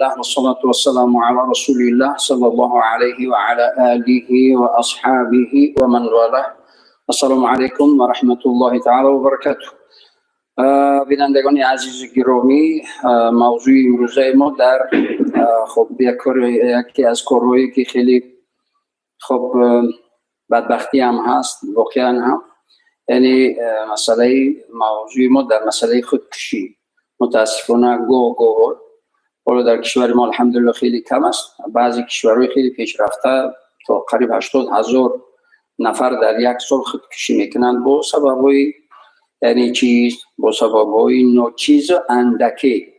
الله والصلاة والسلام على رسول الله صلى الله عليه وعلى آله وأصحابه ومن والاه. السلام علیکم و رحمت الله تعالی و برکاته. بینندگان عزیز گرامی، موضوع امروزه ما در یکی از کارهایی که خیلی بدبختی هم هست، واقعا هم، یعنی موضوع ما در مسئله خودکشی. متاسفانه گاه حالا در کشور ما الحمدلله خیلی کم است. بعضی کشورهای خیلی پیشرفته تا قریب 80,000 نفر در یک سال خودکشی میکنند با سببهای با سببهای ناچیز و اندکی.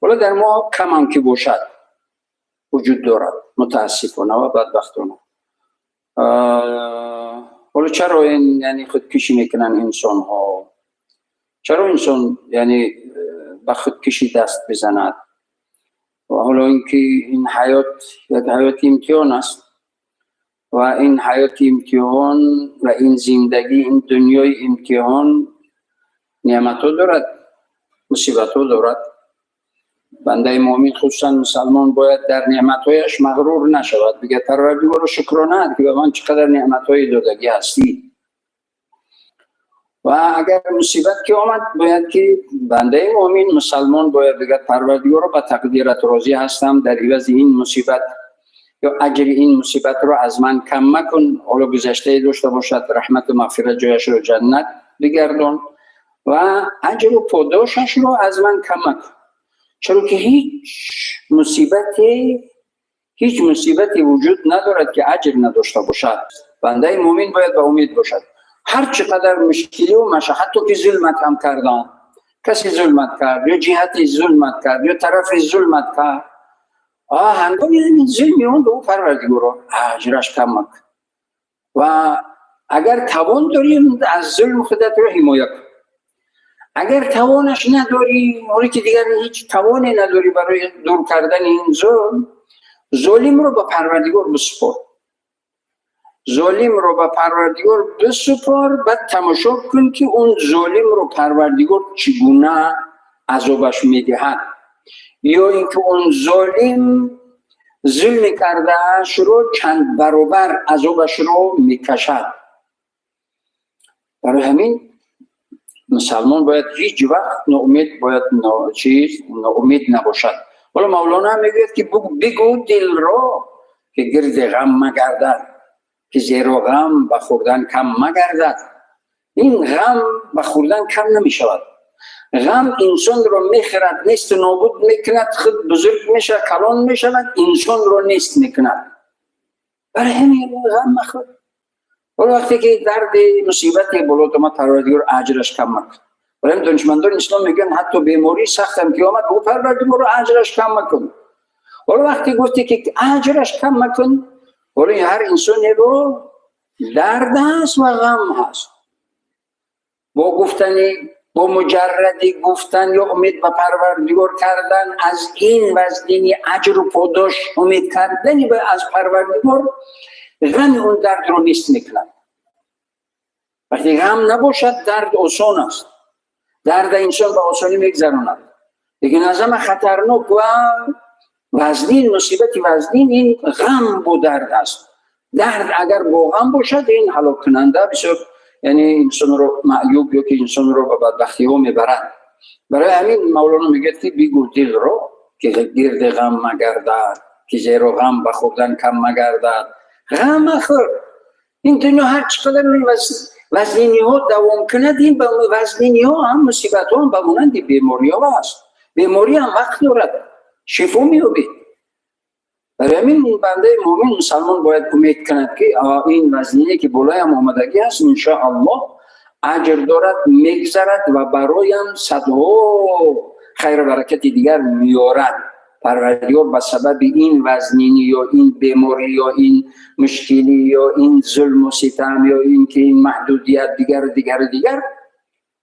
حالا در ما کم هم که باشد وجود دارد، متاسفانه و بدبختانه. حالا چرا این خودکشی میکنن انسان ها؟ چرا انسان به خودکشی دست بزند؟ و حالا اینکه این حیات یک حیات امتحان است و این حیات امتحان و این زندگی، این دنیای امتحان نعمت ها دارد، مصیبت ها دارد. بنده مؤمن خصوصا مسلمان باید در نعمت هایش مغرور نشود، بگه پروردگار رو شکرانه که به من چقدر نعمت های دادگی هستی. و اگر مصیبت که آمد باید که بنده مؤمن مسلمان باید بگه پروردگار رو به تقدیرت راضی هستم، در عوض این مصیبت یا اجر این مصیبت رو از من کم مکن. حالا گذشته داشته باشد، رحمت و مغفرت جایش رو جنت بگردان و اجر و پاداشش رو از من کم مکن. چرا که هیچ مصیبتی وجود ندارد که اجر نداشته باشد. بنده مؤمن باید به امید باشد. هر چقدر مشکلی و مشقت، حتی که ظلمت هم کردن، کسی ظلمت کرد یا جهتی ظلمت کرد یا طرفی ظلمت کرد، هنگامی این ظلمی اون به او پروردگار اجرش کم مکن. و اگر توان داریم از ظلم خودت رو حمایت کن. اگر توانش نداری، موری که دیگر هیچ توانی نداری برای دور کردن این ظلم رو به پروردگار بسپار. ظالم رو به پروردگار بسپار، بعد تماشا کن که اون ظالم رو پروردگار چگونه عذابش میدهد، یا اینکه اون ظالم ظلم کردهش رو چند برابر عذابش رو میکشد. برای همین مسلمان باید هیچ وقت ناامید نباشد. حالا مولانا هم میگوید که بگو دل را که گرد غم مگردد، که زیرا غم به خوردن کم مگردد. این غم به خوردن کم نمی شود. غم انسان رو میخرد، نیست نابود میکند، خود بزرگ میشه، کلان میشود، انسان رو نیست میکند. برای همین غم مخور. ولی وقتی که درد مصیبتی بالا تو ما پروردگار اجرش کم مکن. برای دانشمندان اسلام میگن حتی بیماری سخت هم که آمد او پروردگار اجرش کم مکن. ولی وقتی گفتی که اجرش کم مکن، ولی هر انسانی رو درد هست و غم هست. با گفتنی، با مجردی گفتن یا امید به پروردگار کردن از این وزنی اجر و پاداش امید کردنی به از پروردگار، غم اون درد رو نیست میکنن. وقتی غم نباشد درد آسان است. درد انسان به آسانی میگذراند. لیکن از همه خطرناک و وزنین، مصیبتی وزنین این غم با درد است. درد اگر با غم باشد این هلاک کننده بسیار، انسان رو معیوب یا که انسان رو به بدبختی ها میبرد. برای همین مولانا میگه که بگو دل رو که گرد غم مگردد، که زیرا غم به خوردن کم مگردد. غم مخور. این دنیا هر چقدر وزنینی ها دوام کند، این وزنینی ها هم مصیبت ها هم بمونند بیماری ها هست. بیماری هم وقت دارد، شفا میابید. برای همین بنده مؤمن مسلمان باید امید کند که این وزنینی که بالای هم آمدگی هست انشاءالله اجر دارد، میگذرد و برایم صدها خیر و برکت دیگر میارد. پروردگار به سبب این وزنینی یا این بیماری یا این مشکلی یا این ظلم و ستم یا این که این محدودیت دیگر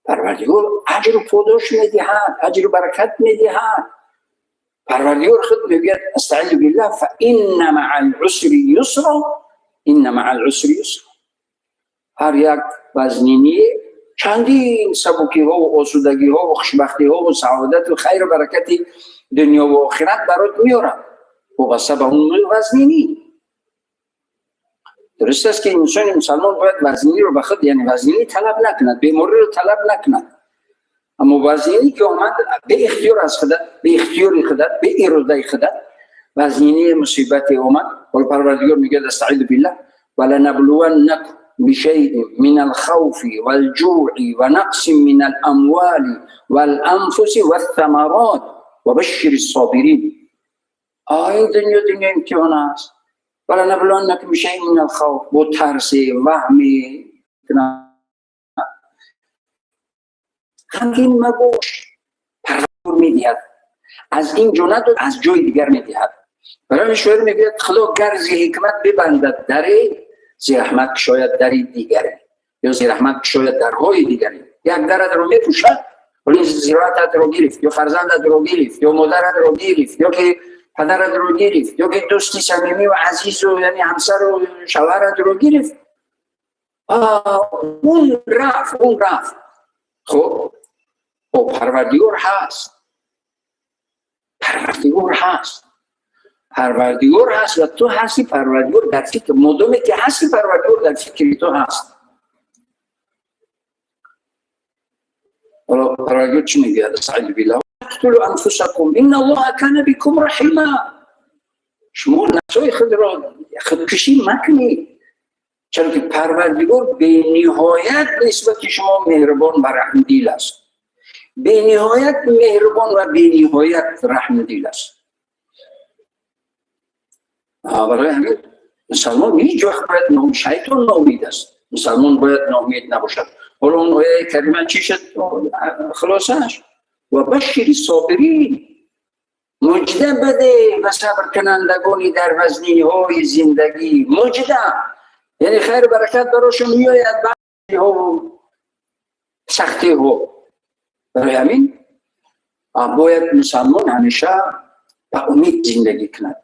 پروردگار اجر و پاداش میدهد، اجر و برکت میدهد. پروردگار خود میگه استعیذ بالله فإن مع العسر یسرا، ان مع العسر یسرا. هر یک وزنینی چندین سبکی ها و آسودگی ها و خوشبختی ها و سعادت و خیر و برکت دنیا و آخرت برات میارم وابسته به اون وزنینی. درست است که انسان مسلمان باید وزنینی رو بخود، یعنی وزنینی طلب نکند، بیماری رو طلب نکند، اما وزنینی که آمد به اختیار از خودت، به اختیار خودت، به اراده خودت وزنینی مصیبت آمد. ولی پروردگار میگه استعیذ بالله ولنبلونکم بشيء من الخوف والجوع ونقص من الاموال والانفس والثمرات وبشر الصابرين. دنیا امتحان است. ولنبلونکم بشيء من الخوف، با ترس، وهمی، غمگین مباش. پروردگار میدهد از این جو نداد، از جای دیگر میدهد. برای شاعر میگه خدا گر ز حکمت ببندد دری، ز رحمت شاید دری دیگری، یا ز رحمت شاید درهای دیگری. یک در رو میپوشد ولی زراعتت رو گرفت، یا فرزندت رو گرفت، یا مادرت رو گرفت، یا که پدرت رو گرفت، یا که دوستی صمیمی و عزیز و یعنی همسر و شوهرت رو گرفت. اون رفت. خب پروردگار هست، پروردگار هست و تو هستی پروردگار در فکر. مدامی که هستی پروردگار در فکر تو هست. پروردگار چی میگه؟ استعیذ بالله تقتلوا انفسکم ان الله کان بكم رحیما. شما نفسای خود را خودکشی مکنید، چرا که پروردگار به نهایت نسبت شما مهربان و رحمدل است. به نهایت مهربان و به نهایت رحمدل است. برای همین مسلمان هیچ وقت باید ناامید، شیطان ناامید است، مسلمان باید ناامید نباشد. حالا اون آیه کریمه چی شد خلاصش؟ و بشر صابرین، مجده بده و صبر کنندگانی در وزنی های زندگی. مجده یعنی خیر برکت براشون میآید بعد ها سختی ها. برای همین باید مسلمان همیشه به امید زندگی کند.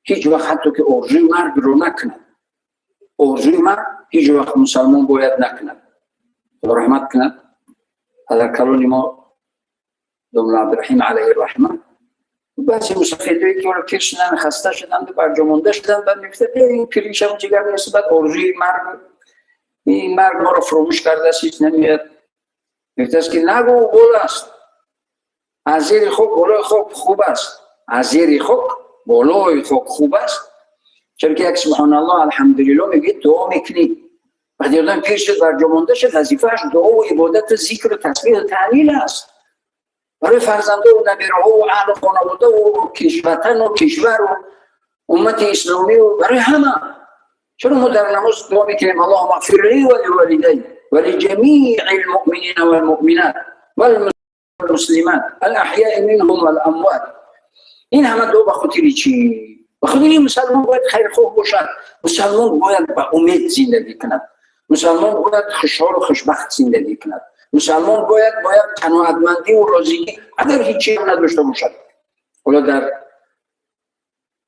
هیچ وقت حتی که آرزوی مرگ رو نکند. آرزوی مرگ هیچ وقت مسلمان باید نکند. خدا رحمت کند حضرت کلان ما دوم عبدالرحیم علیه الرحمه، بعضی مسافرهایی که پیر شدن، خسته شدن و برجامانده شدن، بعد میگفتند این پیریشم جگر نیست، بعد آرزوی مرگ، این مرگ ما رو فراموش کرده است، هیچ نمیاد. میگفتند که نگو گل است، از زیر خاک بالای خاک خوب است، از زیر خاک بالای خاک خوب است. چرا که یک سبحان الله الحمدلله میگه دعا میکنی. وقتی آدم پیر شد برجامانده شد، وظیفه‌اش دعا و عبادت و ذکر و تسبیح و تهلیل است. برای فرزنده و نبیرها و اهل خانواده و وطن و کشور و امت اسلامی و برای همه. چرا ما در نماز دعا میکنیم اللهم اغفر لی و لوالدی و لجمیع المؤمنین والمؤمنات والمسلمات الاحیاء منهم والاموات. این همه دعا به خاطر چی؟ به خاطر مسلمان باید خیرخواه باشد، مسلمان باید به امید زندگی کند، مسلمان باید خوشحال و خوشبخت زندگی کند، مسلمان باید قناعتمندی و راضیگی اگر هیچی هم نداشته باشد. حالا در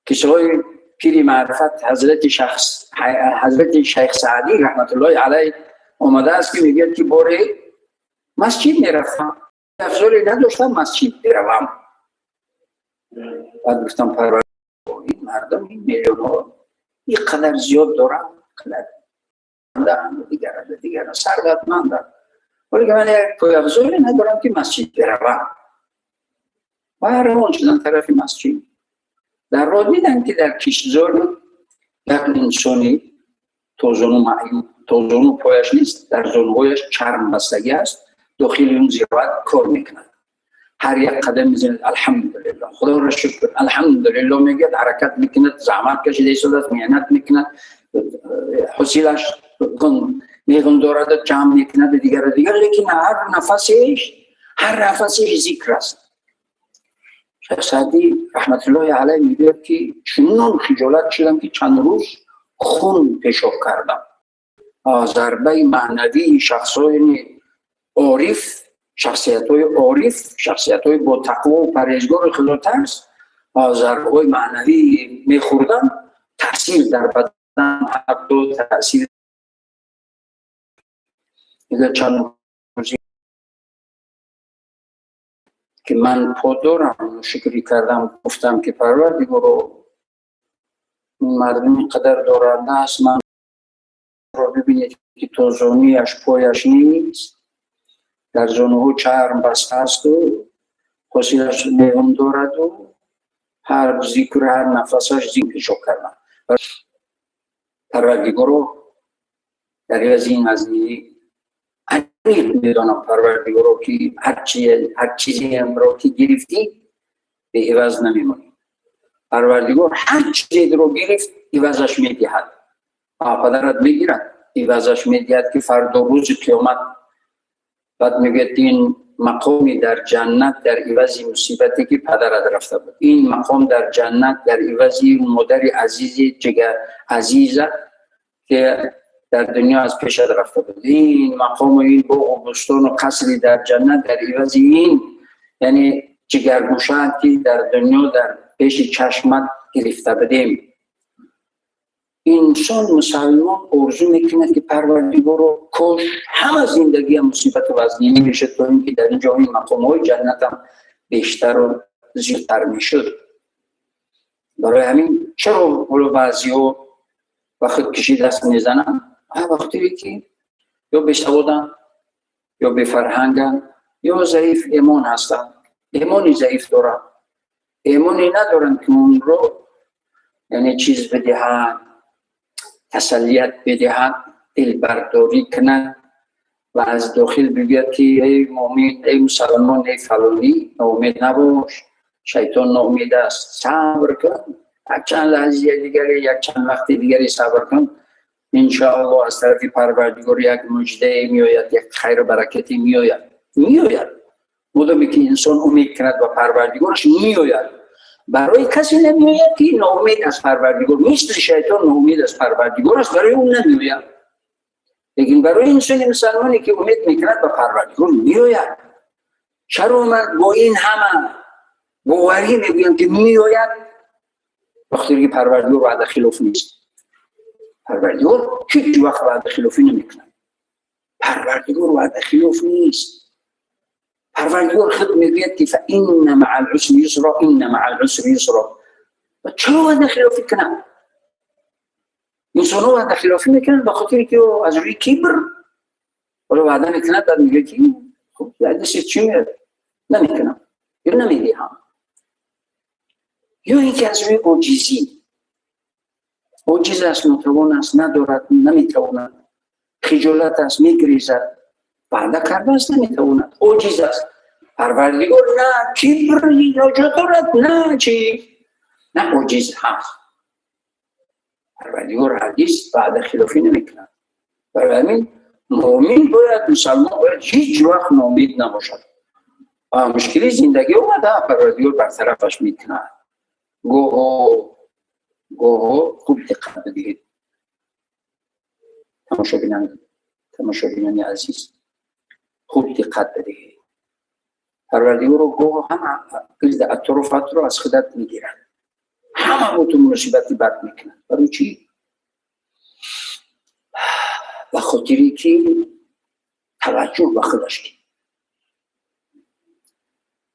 کسای پیر معرفت حضرت شیخ سعدی رحمت الله علیه آمده است که میگه که باره مسجد میرفتم، افضالی نداشتم مسجد بروم. بعد گفتم پروردگار این مردم این میلیون ها این قدر زیاد دارن، قدر دیگر ثروتمندند، ولی که من پای افزاری ندارم که مسجد بروم. و روان شدن طرف مسجد. در راه دیدم که در کشتزار یک انسانی توزانو پایش نیست، در زانوهایش چرم بستگی است، داخل اون زیارت کار میکند. هر یک قدم میزند الحمدلله خدا را شکر الحمدلله میگه، حرکت میکند، زحمت کشیده ایستاده، محنت میکند، حوصله‌اش میگم دارد جمع میکند دیگر، لیکن هر نفسش ذکر است. شیخ سعدی رحمت الله علیه میگه که چنان خجالت شدم که چند روز خون پیشاب کردم. ضربه معنوی شخصای عارف، شخصیت‌های با تقوا و پرهیزگار خدا ترس، ضربه‌های معنوی میخوردن، تاثیر در بدن حتی تاثیر. میگه چند روزی که من پادارم شکری کردم، گفتم که پروردگارا این مردم قدر دارنده است، من رو ببینید که تا زانویش پایش نیست، در زانوها چرم بسته است و خاصیتش لیوان دارد و هر ذکر هر نفسش ذکرشو کردن. پروردگارا در از این عمیق میدانم پروردگارا که هر چیزی را که گرفتی به عوض نمیمونی. پروردگار هر چیزی رو گرفت عوضش میدهد. پدرت میگیرد عوضش میدهد که فردا روز قیامت بعد میگه این مقامی در جنت در عوض مصیبتی که پدرت رفته بود، این مقام در جنت در عوض مادر عزیز جگر عزیزه که در دنیا از پیشت رفته بود، این مقام و این باغ و بستان و قصری در جنت در عوض این یعنی جگرگوشه که در دنیا در پیش چشمت گرفته بودیم. انسان مسلمان آرزو میکنه که پروردگار رو کاش همه زندگی مصیبت و وزنی میشه تا اینکه در اینجا این مقام های جنت هم بیشتر و زیادتر میشد. برای همین چرا بعضی ها وقت کشی دست میزنن؟ وقتی که یا بشتودن یا به فرهنگن یا ضعیف ایمان هستن، ایمانی ضعیف دارن، ایمانی ندارن که اون رو یعنی چیز بدهن، تسلیت بدهد، دل برداری کند و از داخل بگوید که ای مؤمن، ای مسلمان، ای فلانی ناامید نباش، شیطان ناامید است، صبر کن، یک چند لحظه دیگری یک چند وقت دیگری صبر کن، انشاءالله از طرف پروردگار یک مژده میآید، یک خیر و برکتی میآید. مدامی که انسان امید کند و پروردگارش میآید. برای کسی نمیآید که ناامید از پروردگار، مثل شیطان ناامید از پروردگار است، برای اون نمیآید. لیکن برای انسان مسلمانی که امید میکند به پروردگار میآید. چرا من با این همه باوری میگویم که میآید وقتی که پروردگار وعده خلاف نیست؟ پروردگار هیچ وقت وعده خلافی نمیکند. پروردگار وعده خلاف نیست. پروردگار خود میگوید که فإن مع العسر یسرا، إن مع العسر یسرا. و چرا وعده خلافی کنند؟ انسان ها وعده خلافی میکنند به خاطر که از روی کبر ولی وعده میکنند، بعد میگه که خب دست چی میاد؟ نمیکنم یا نمیدهم. یا اینکه از روی عاجزی، عاجز است، ناتوان است، ندارد، نمیتواند، خجالت است، میگریزد، وعده کرده است، نمیتواند، عاجز است. پروردگار نه کبر نجات دارد، نه چی؟ نه عاجز هست. پروردگار هرگز وعده خلافی نمیکند. برای همین مؤمن باید، مسلمان باید هیچ وقت ناامید نباشد. مشکلی زندگی اومده پروردگار برطرفش میکند. گوه خوب دقت بدهید تماشاگران عزیز، خوب دقت بدهید. پروردگار رو گوه همه گرد اطرافت رو از خودت میگیرن، همه با تو مناسبتی بد میکنن. برای چی؟ و خاطری که توجه به خودش کی.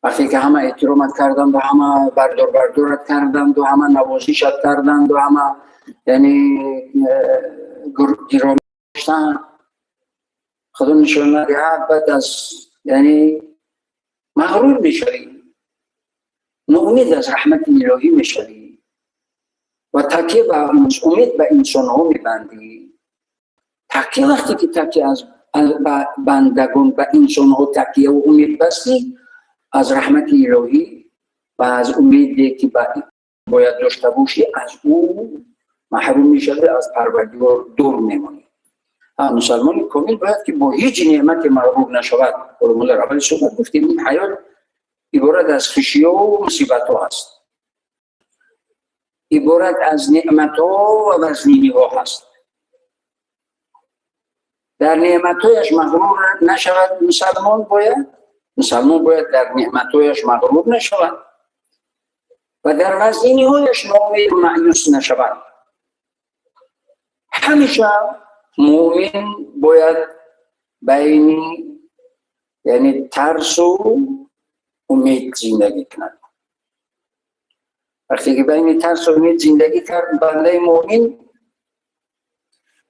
وقتی که همه احترامت کردند و همه بردارت کردند و همه نوازشت کردند و همه یعنی گرامی داشتن، خدا نشان ندهد بعد از یعنی مغرور میشوی، ناامید از رحمت الهی میشوی و تکیه به امید به انسان ها میبندی. تکیه وقتی که تکیه از بندگان به انسان ها تکیه و امید بستی، از رحمت الهی و از امیدی که باید داشته باشی از او محروم میشوی، از پروردگار دور میمانی. مسلمان کامل باید که با هیچ نعمت مغرور نشود. قربان در اول صحبت گفتیم این حیات عبارت از خشیه و مصیبت ها هست، عبارت از نعمت ها و وزنینی ها هست. در نعمت هایش مغرور نشود مسلمان باید در نعمت هایش مغرور نشود و در وزنینی هایش ناامید و مایوس نشود. همیشه مؤمن باید بین یعنی ترس و امید زندگی کند. وقتی که بین ترس و امید زندگی کرد بنده مؤمن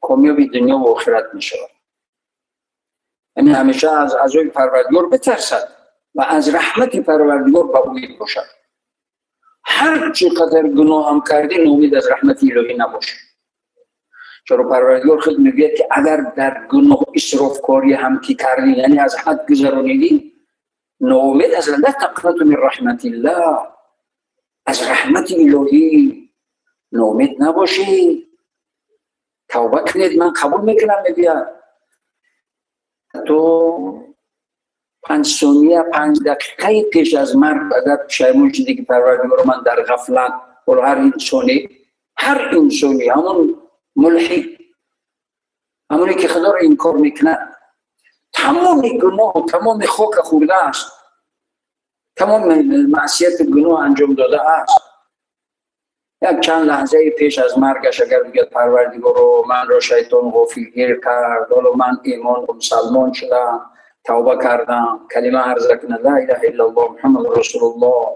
کامیابی دنیا و آخرت می شود. یعنی همیشه از عذاب پروردگار بترسد و از رحمت پروردگار به امید باشد. هر چقدر گناه هم کردی نومید از رحمت الهی نباشه. چرا پروردگار خود میگه که اگر در گناه اسراف کاری هم که کردی یعنی از حد گذرانیدی نومید از لا تقنطوا من رحمت الله، از رحمت الهی نومید نباشی. توبه کنید من قبول میکنم. میگه تو 5 ثانیه 5 دقیقه پیش از مرگ اگر پشیمون شدی که پروردگار من در غفلت و هر انسانی همون ملحد همونی که خدا رو انکار میکنه تمام گناه تمام خاک خورده است، تمام معصیت گناه انجام داده است. یک چند لحظه پیش از مرگش اگر بگه پروردگار من را شیطان غافلگیر کرد، حالا من ایمان و مسلمان شدم، توبه کردم، کلمه عرض کنم لا اله الا الله محمد رسول الله،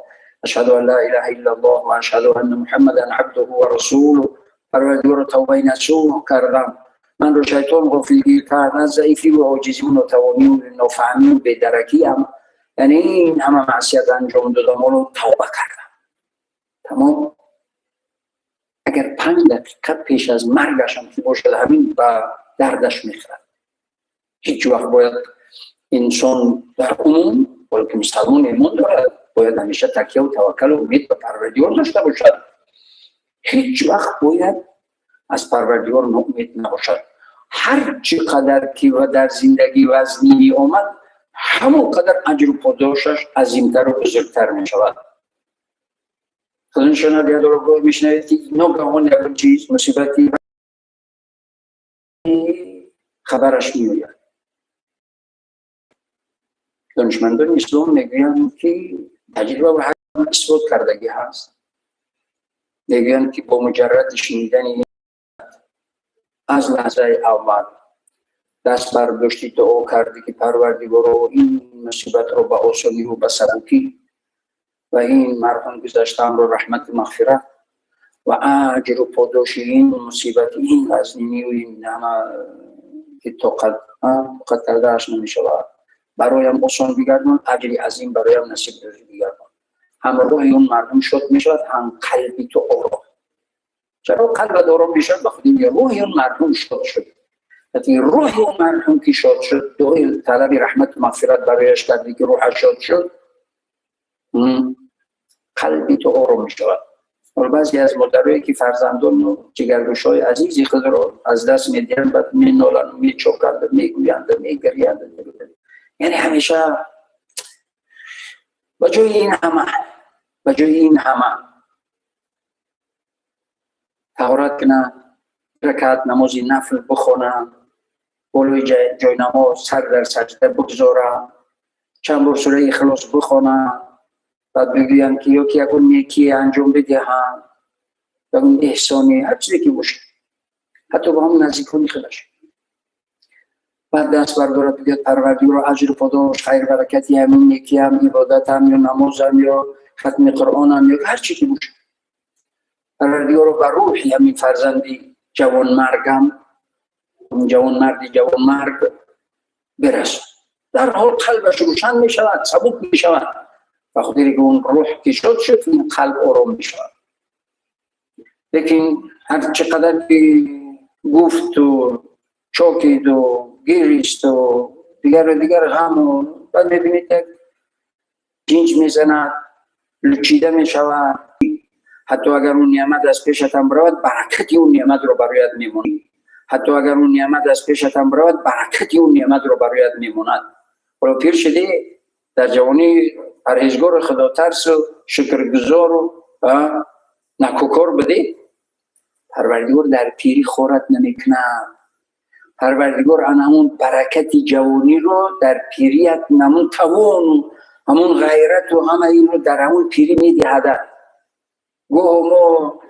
اشهد ان لا اله الا الله و اشهد ان محمدا عبده و رسوله، پروردگار توبه نصوح کردم، من را شیطان غافلگیر کرد، از ضعیفی و عاجزی و ناتوانی و نافهمی و بی‌درکی هم یعنی این همه معصیت انجام دادم و توبه کردم. تمام. اگر 5 دقیقه پیش از مرگش هم که باشد همین به دردش میخورد. هیچ وقت باید انسان در عموم بلکه مسلمان ایمان دارد باید همیشه تکیه و توکل و امید به پروردگار داشته باشد. هیچ وقت باید از پروردگار ناامید نباشد. هر چقدر که و در زندگی وزنی آمد همون قدر اجر و پاداشش عظیمتر و بزرگتر می شود. خودن شنوید رو میشنوید که ناگهان یک چیز مصیبتی خبرش میآید. دانشمندان اسلام میگویند که تجربه و حکم اثبات کردگی هست. میگویند که با مجرد شنیدن از لحظه اول دست برداشتی دعا کردی که پروردگارا این مصیبت رو به آسانی و به سبکی و این مرحوم گذشتم رو رحمت مغفرت و اجر و پاداش این مصیبت این وزنی و این همه که طاقت کردهش نمی شود برایم آسان بگردون، اجری عظیم برایم نصیب بگردون. هم روح اون مردم شد می شود هم قلبی تو آرام. چرا قلب آرام می شود؟ بخود این روح اون مردم شد شد. وقتی روح اون مردم که شد شد دعای طلب رحمت مغفرت برایش کردی که روحش شد شد قلبی تو آرام می شود. و بعضی از مادرایی که فرزندان و جگرگوشای عزیزی خود را از دست می‌دهند بعد می‌نالند می‌چوکند می‌گویند می‌گریند. یعنی همیشه بجای این همه طهارت کنه، رکعت نماز نفل بخونه، بالای جای نماز سر در سجده بگذاره، چند بار سوره اخلاص بخونه، بعد بگویند که یکی اون نیکی انجام بدهند و اون احسانی هر چیزی که باشه حتی با هم نزدیکانی خودش بعد دست بردارد بگید پروردگار اجر و پاداش خیر برکتی همین نیکی هم عبادت هم یا نماز هم یا ختم قرآن هم یا هر چی که باشه پروردگار رو به روحی همین فرزندی جوان مرگ برسد. در حال قلبش روشن می شود، سبک می شود و خودی که اون روح که شد این قلب آرام می شود. لیکن هر چقدر که گفت و چاکید و گریست و دیگر غم و بعد میبینید یک جنج میزند لچیده میشود. حتی اگر اون نعمت از پیشت هم برود برکتی اون نعمت رو برایت میموند. برکتی اون نعمت رو برایت میموند. ولی پیر شدی در جوانی پرهیزگار خدا ترس و شکرگزار و نکوکار بدی پروردگار در پیری خورت نمیکنه. پروردگار همون برکت جوانی رو در پیریت همون توان همون غیرت و همه این رو در همون پیری میدهد. گوه ما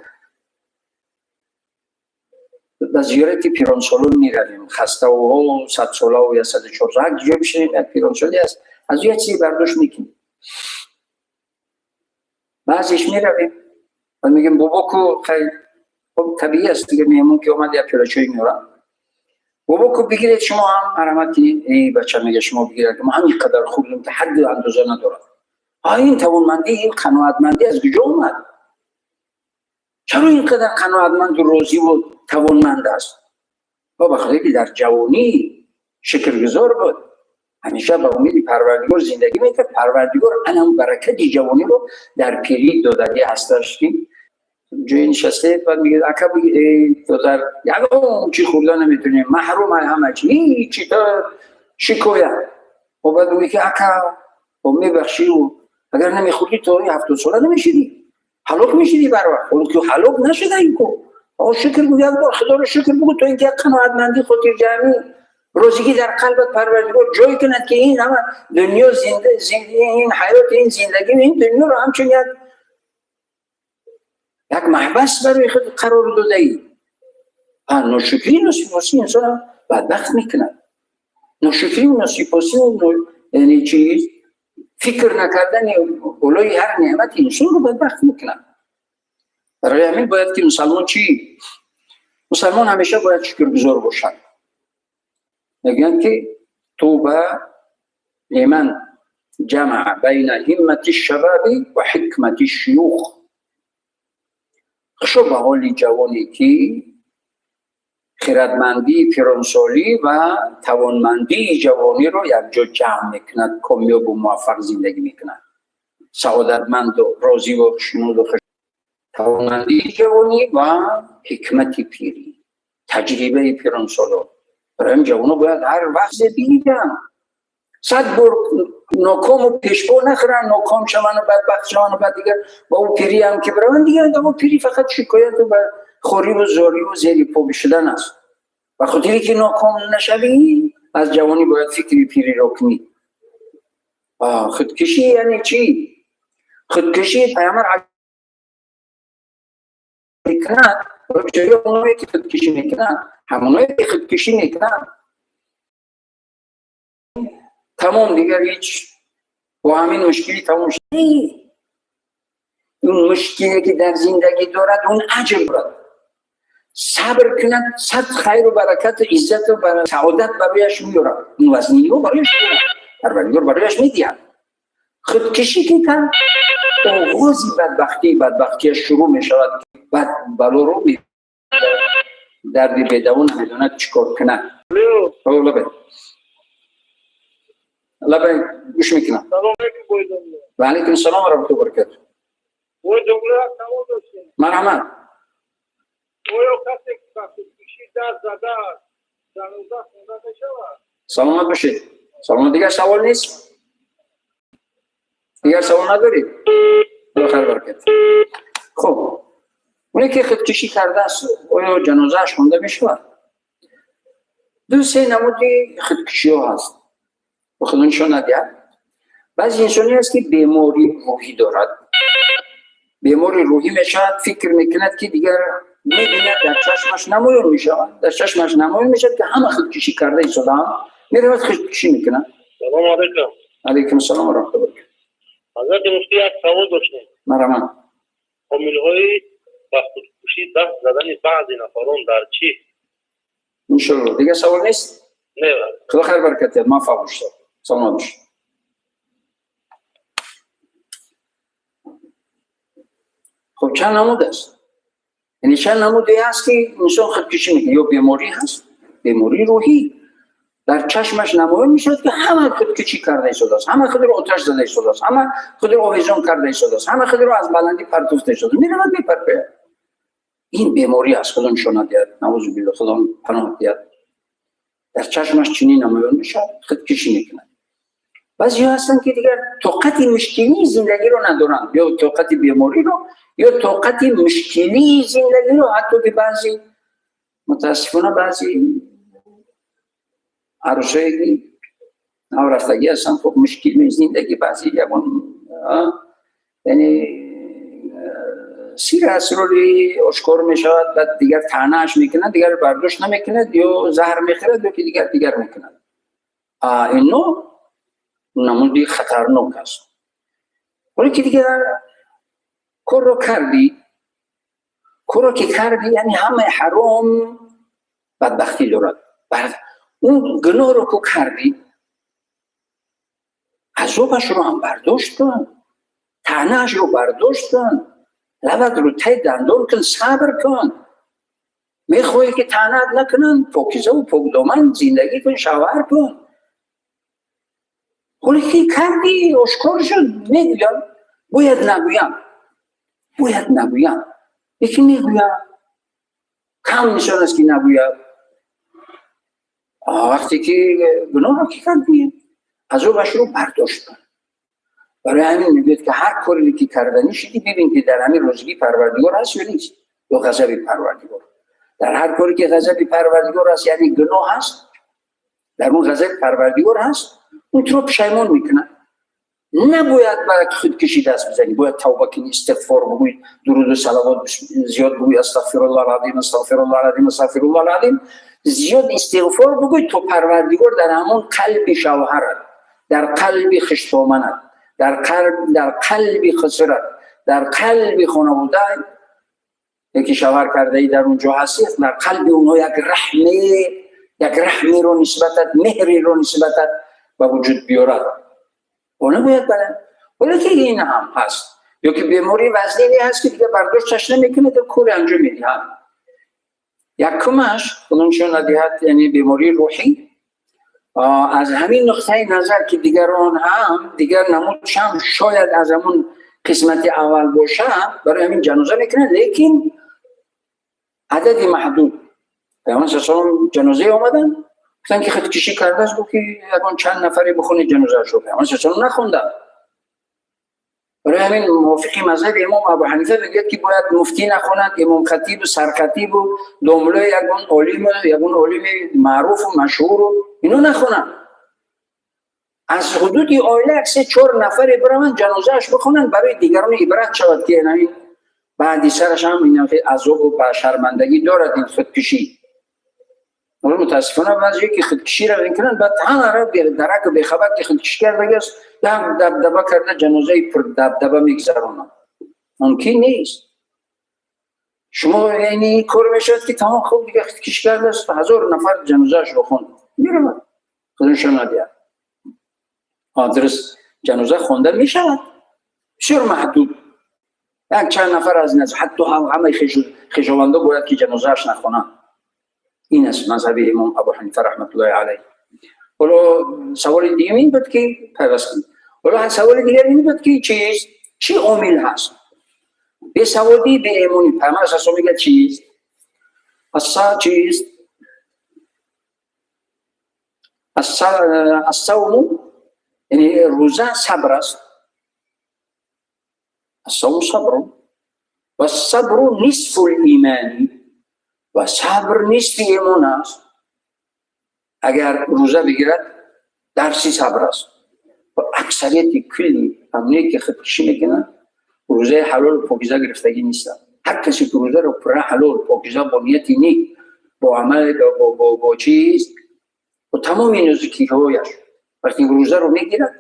به زیارت پیرانسالون می رویم، خسته و 100 ساله و 104 هر جا بشینیم یک پیرانسالی است، از یه چیزی برداشت میکنیم. بعضیش می رویم و میگیم بابا کو خیلی خب طبیعی است دیگه، میمون که اومد یک پیرانچوی میارم، بابا کو بگیرید شما هم مرحمتی. ای بچه میگه شما بگیرید که ما هم اینقدر خوردیم که حد اندازه ندارد. این توانمندی، این قناعتمندی از کجا اومد؟ چرا اینقدر قناعتمند و راضی و توانمند است؟ بابا خیلی در جوانی شکرگزار بود، همیشه به امید پروردگار زندگی میکرد. پروردگار اون برکت جوانی رو در پیری دادگی هستش که جای نشسته و میگه اکا بگی تو در یکم چی خوردن نمیتونیم، محروم همه چی، چی تا شکایت. و بعد میگه که اکا و میبخشی و اگر نمیخوردی تو 70 ساله نمیشیدی، هلاک میشیدی بر وقت. ولی که هلاک نشده این کو. آقا شکر بگو، یک بار خدا رو شکر بگو، تو اینکه قناعتمندی خاطر جمعی روزی در قلبت پروردگار جای کند که این همه دنیا زنده این حیات، این زندگی، این دنیا رو همچون یک محبس برای خود قرار داده ای. ناشکری نصیباسی انسان بدبخت میکند. ناشکری و نصیباسی یعنی چیز فکر نکردن اولای هر نعمت انسان رو بدبخت میکند. برای همین باید که مسلمان چی؟ مسلمان همیشه باید شکرگزار باشد. میگن که توبه لمن جمع بین همت الشباب و حکمت الشیوخ. خوشا به حال جوانی که خردمندی پیرانسالی و توانمندی جوانی رو یک جا جمع میکند، کامیاب و موفق زندگی میکند، سعادتمند و راضی و خوشنود و خوش. توانمندی جوانی و حکمت پیری، تجربه پیرانسالی. برای این جوانو باید هر وقت دیدن 100 بار ناکام و پیشپا نخورن، ناکام شون و بدبخت شون و بعد دیگر با اون پیری هم که برون دیگر اون پیری فقط شکایت و خوری و زاری و زیری پا بشدن است. و خاطری که ناکام نشوی از جوانی باید فکری پیری را کنی. خودکشی یعنی چی؟ خودکشی پیامبر میکنند و جایی اونایی که خودکشی میکنند همونایی که خودکشی میکنند تمام دیگر هیچ با همین مشکلی تمام شد. اون مشکلی که در زندگی دارد اون عجب دارد، صبر کند 100 خیر و برکت و عزت و سعادت برایش میارد. این وزنی رو برایش میارد، پروردگار برایش میدهد. خودکشی که کن آغاز بدبختی شروع میشود. بعد بلا رو دردی بدون بدوند چیکار کنه. لبه گوش میکنم. سلام علیکم بایدان. و علیکم السلام و رحمت الله و برکاته. وای جمله را تمام داشتیم. مرحمت. وای کسی که خودکشی دست زده است. جنازه خونده نشود. سلامت باشید. سلامت. دیگر سوال نیست؟ دیگر سوال ندارید؟ بخیر برکت. خب اونی که خودکشی کرده است آیا جنازه‌اش خونده میشود؟ دو سه نمودی خودکشی ها هست. و خدا نشان ندهد. بعضی انسانی هست که بیماری روحی دارد. بیماری روحی میشود، فکر میکند که دیگر میبیند در چشمش نمایان میشود، در چشمش نمایان میشود که همه خودکشی کرده ایستاده هم میرود خودکشی میکنند. سلام علیکم. علیکم السلام و رحمت الله. حضرت مفتی یک سوال داشتیم. مرحبا. عامل‌های با خودکشی دست زدن بعضی نفران در چی؟ انشالله. دیگه سوال نیست؟ نه. خدا خیر برکت دهد. موفق باشید. سلام باشید. خب چند نمود است؟ یعنی چند نمودی هست که انسان خودکشی میکنه؟ یا بیماری هست، بیماری روحی در چشمش نمایان میشود که همه خودکشی کرده ایستاده است، همه خود رو آتش زده ایستاده است، همه خود رو آویزان کرده ایستاده است، همه خود رو از بلندی پرتوفته ایستاده است، میرود میپرپه. این بیماری است. خدا نشان دهد. نعوذ بالله. خدا پناه دهد. در چشمش چنین نمایان میشود، خودکشی میکنه. بعضی هستن که دیگر طاقت مشکلی زندگی رو ندارن، یا طاقت بیماری رو یا طاقت مشکلی زندگی رو. حتی که بعضی متاسفانه بعضی عروسایی که نورستگی هستن خب مشکلی زندگی بعضی یعنی سیر اسراری اشکار می شود، بعد دیگر طعنه‌اش میکنند، دیگر برداشت نمیکند یا زهر میخورد یا که دیگر میکند. اینو نمودی خطرناک است. ولی که دیگر کار رو کردی، کار رو که کردی یعنی همه حرام بدبختی دارد. بعد اون گناه رو که کردی عذابش رو هم برداشت کن، طعنه‌اش رو برداشت کن، لبت رو ته دندان کن، صبر کن. میخوایی که طعنت نکنن، پاکیزه و پاکدامن زندگی کن، شوهر کن. ولی که کردی اشکار شد، میگویم باید نگویم. یکی میگویم کم نشان است که نگویم. وقتی که گناه رو که کردی عذابش رو برداشت کن. برای همین میگوید که هر کاری که کردنی شدی ببین که در همین روزگی پروردگار هست یا نیست، یا غضب پروردگار. در هر کاری که غضب پروردگار هست یعنی گناه هست، در اون غضب پروردگار هست، اون تو رو پشیمان میکنه. نباید برای خودکشی دست بزنی، باید توبه کنی، استغفار بگوی، درود و صلوات زیاد بگوی، استغفر الله العظیم استغفر الله العظیم استغفر الله العظیم، زیاد استغفار بگوی. تو پروردگار در همون قلب شوهرت، در قلب خشتامنت، در قلب خسرت، در قلب خانواده یکی شوهر کرده ای در اونجا هستی، در قلب اونها یک رحمی رو نسبتت، مهری رو نسبتت به وجود بیارد. اونه باید بلند. ولی که این هم هست، یا که بیماری وزنی هست که دیگه برداشتش نمیکنه تا کور انجام میدی هم. یکمش خودمشون ندیهت یعنی بیماری روحی. از همین نقطه نظر که دیگران هم دیگر نمودشم شاید از همون قسمت اول باشه، برای همین جنازه میکنه، لیکن عدد محدود. پیامبر صلی الله علیه و جنازه آمدن گفتن که خودکشی کرده است، گفت که یکان چند نفری بخونید جنازه شو. پیامبر صلی الله علیه و نخوندن. برای همین موافقی مذهب امام ابو حنیفه میگه که باید مفتی نخونند، امام خطیب و سرخطیب و دومله یگون عالم معروف و مشهور و اینو نخونن. از حدود عائله اکثر 4 نفر برن جنازه‌اش بخونن برای دیگران عبرت شود که یعنی بعدی سرش هم این عذاب و شرمندگی دارد این خودکشی. ولی متاسفانه بعضی که خودکشی را میکنن بعد همه را درک و بخبر که خودکشی کرده است هم دبدبه کرده جنازه پر دبدبه میگذرونن. ممکن نیست. شما یعنی کار میشد که تمام خوب دیگه خودکشی کرده است 1000 نفر جنازه‌اش بخون میرم خودشون ندیدن. درست جنازه خونده میشود بسیار محدود، یک چند نفر از نزد، حتی همه خویشاوندا باید که جنازه‌اش نخونن. این است مذهب امام ابو حنیفه رحمت الله علیه. حالا سوال دیگه این بود که پیوستن، حالا سوال دیگه این بود که چی عامل هست به سوادی به ایمانی. پیامبر اصلا میگه چیست الصوم یعنی روزه صبر است. الصوم صبر و صبر نصف الایمان و صبر نصف ایمان است. اگر روزه بگیرد درسی صبر است. و اکثریت کلی همونی که خودکشی میکنن روزه حلال و پاکیزه گرفتگی نیستن. هر کسی که روزه رو پر حلال پاکیزه با نیتی نیک با عمل با چیز و تمام این نزدیکی هایش وقتی روزه رو میگیرد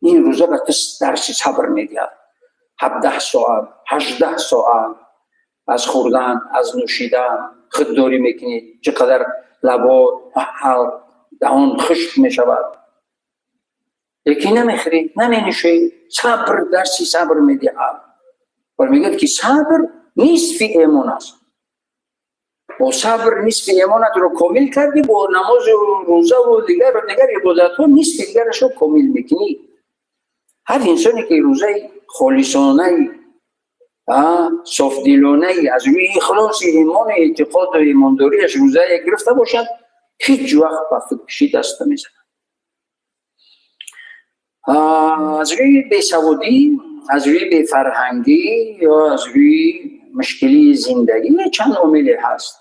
این روزه به درسی صبر میدهد. 17 ساعت 18 ساعت از خوردن از نوشیدن خودداری میکنید، چقدر لبا دهان خشک میشود، یکی نمیخورید نمینوشید، صبر درسی صبر میدهد. و میگه که صبر نصف ایمان است. با صبر نصف ایمانت رو کامل کردی، با نماز و روزه و دیگر عبادت ها نصف دیگرش رو کامل میکنی. هر انسانی که روزه خالصانه صافدلانه از روی اخلاص ایمان اعتقاد و ایمانداریش روزه گرفته باشد هیچ وقت به خودکشی دست نمیزند. از روی بیسوادی، از روی بیفرهنگی یا از روی مشکلی زندگی چند عاملی هست.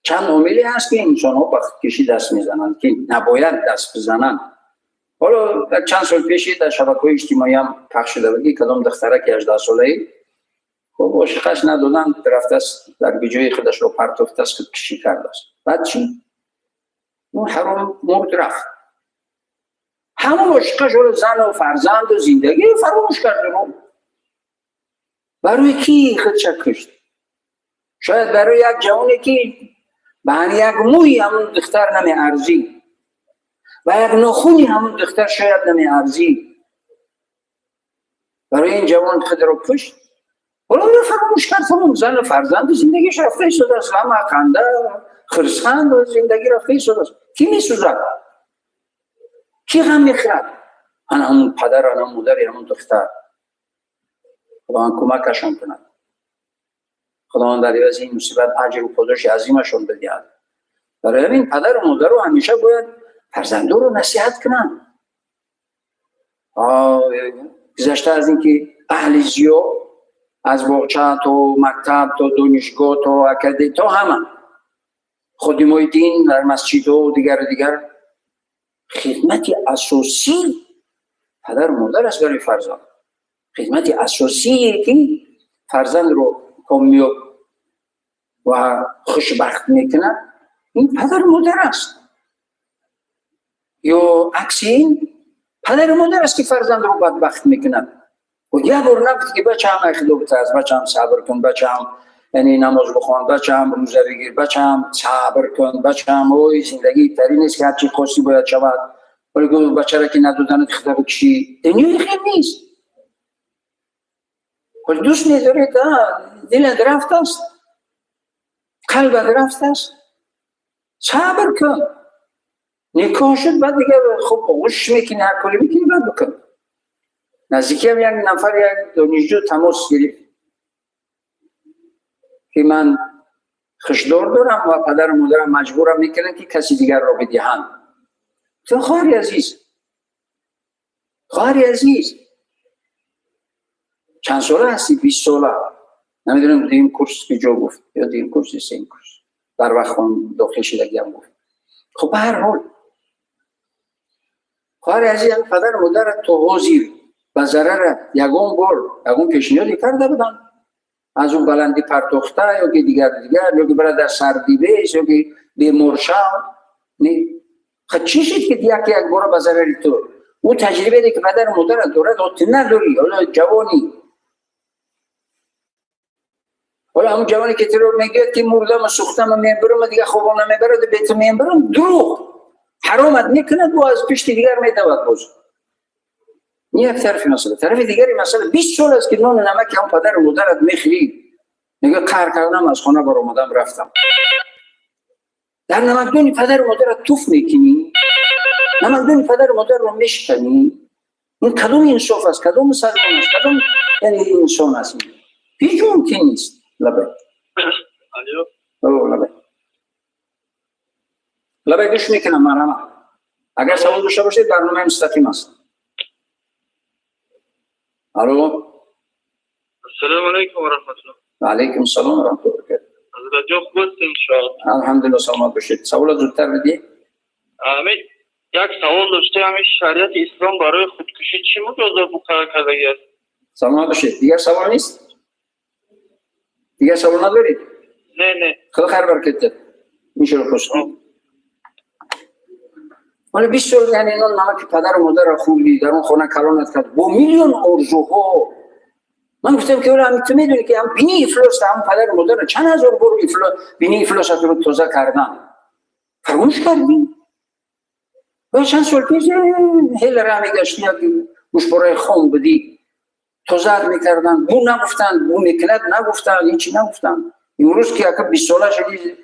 چند عاملی هست که انسان ها به خودکشی دست میزنند که نباید دست بزنند. حالا چند سال پیش در شبکه‌های اجتماعی هم پخش شده بود که کدام دخترک 18 ساله‌ای خب عاشقش ندادن، رفته است در بیجای خودش رو پرتافته است، خودکشی کرده است. بعد چی؟ اون حرام مرد رفت. همون عاشقش رو زن و فرزند و زندگی فراموش کرده بود. برای کی خودش کشت؟ شاید برای یک جوانی که به یک موی همون دختر نمی ارزی و یک نخونی همون دختر شاید نمی ارزی، برای این جوان خود رو کشت. ولی رو فراموش کرد. همون زن و فرزند و زندگیش رفته ایستاده است، همه خنده خرسند و زندگی رفته ایستاده است. کی می سوزد؟ کی غم میخورد؟ همون پدر، همون مادر، همون دختر. خداوند کمکشان کند. خداوند در عوض این مصیبت اجر و پاداش عظیمشون بدهد. برای همین پدر و مادر رو همیشه باید فرزندان رو نصیحت کنن. گذشته از اینکه اهل زیو از باغچه تا مکتب تا دانشگاه تا اکادمی تا همه خادمای دین در مسجد و دیگر خدمت اساسی پدر و مادر است برای فرزند. خدمت اساسی که فرزند رو کامیاب و خوشبخت میکنه این پدر و مادر است. یا عکس این پدر و مادر است که فرزند رو بدبخت میکنه. و یه بار نگفت که بچه هم اخلاق است، بچه هم صبر کن، بچه هم یعنی نماز بخوان، بچه هم روزه بگیر، بچه هم صبر کن، بچه هم اوی زندگی تری نیست که هرچی خواستی باید شود. ولی گفت بچه را که ندادنت خطاب کشی دنیای خیر نیست. ولی دوست نداره که دلت رفت است، قلبت رفت است، صبر کن. نکاح شد بعد دیگه خب غش میکنی، هر کاری میکنی بعد بکن. نزدیکی هم یک نفر یک دانشجو تماس گرفت که من خشدار دارم و پدر و مادرم مجبورم میکنن که کسی دیگر را بدهند. تو خواهری عزیز چند ساله هستی؟ 20 ساله. نمیدونم دیم کورس که جو گفت یا دیم کورس سین کورس در وقت خون داخل شدگی هم گفت. خب به هر حال خواهر عزیز پدر و مادر تو حاضر و ضرر یگون بار یگون پیشنهادی کرده بودن از اون بلندی پرتوخته یا که دیگر یا که برای در سردی بیش یا که بیمار شد. خب چی شد که دیگه که یک بار به ضرری تو اون تجربه دی که پدر و مادر دارد تو نداری. حالا جوانی حالا همون جوانی که تو رو میگه که مردم و سوختم میبرم دیگه خوابم نمیبرد بیت میبرم دروغ حرامت میکند و از پشت دیگر میدود باز. این یک طرف مسئله. طرف دیگری مسئله 20 سال است که نان و نمک هم پدر و مادرت میخوری. میگه قهر کردم از خانه بر اومدم رفتم. در نمکدانی پدر و مادرت توف میکنی، نمکدانی پدر و مادر رو میشکنی. این کدوم انصاف است؟ کدوم مسلمان است؟ کدوم یعنی انسان است؟ هیچ ممکن نیست. لبه گوش میکنم مرحبا. اگر سوال داشته باشید برنامه مستقیم است. الو. السلام علیکم و رحمت الله. و علیکم السلام و رحمت الله. حضرت جان خوب هستین انشاءالله؟ الحمدلله سلامت باشید. سوال زودتر بدی؟ امید یک سوال داشته، همین شریعت اسلام برای خودکشی چی مجازات مقرر کرده است؟ سلامت باشید. دیگر سوال نیست؟ دیگر سوال ندارید؟ نه. خدا خیر برکت میشه رو پرسید. ولی 20 سال یعنی اینا نمک پدر و مادر خوردی در اون خانه کلانت کرد با میلیون آرزوها. من گفتم که ولی تو میدونی که هم بینی افلاس هم پدر و مادر چند هزار بار بینی افلاس رو تازه کردن فراموش کردی. و چند سال پیش هیل رحمی گشتی که گوشباره خون بدی تازه میکردن، بو نگفتن، بو میکند نگفتن، هیچی نگفتن. امروز که اگه 20 ساله شدی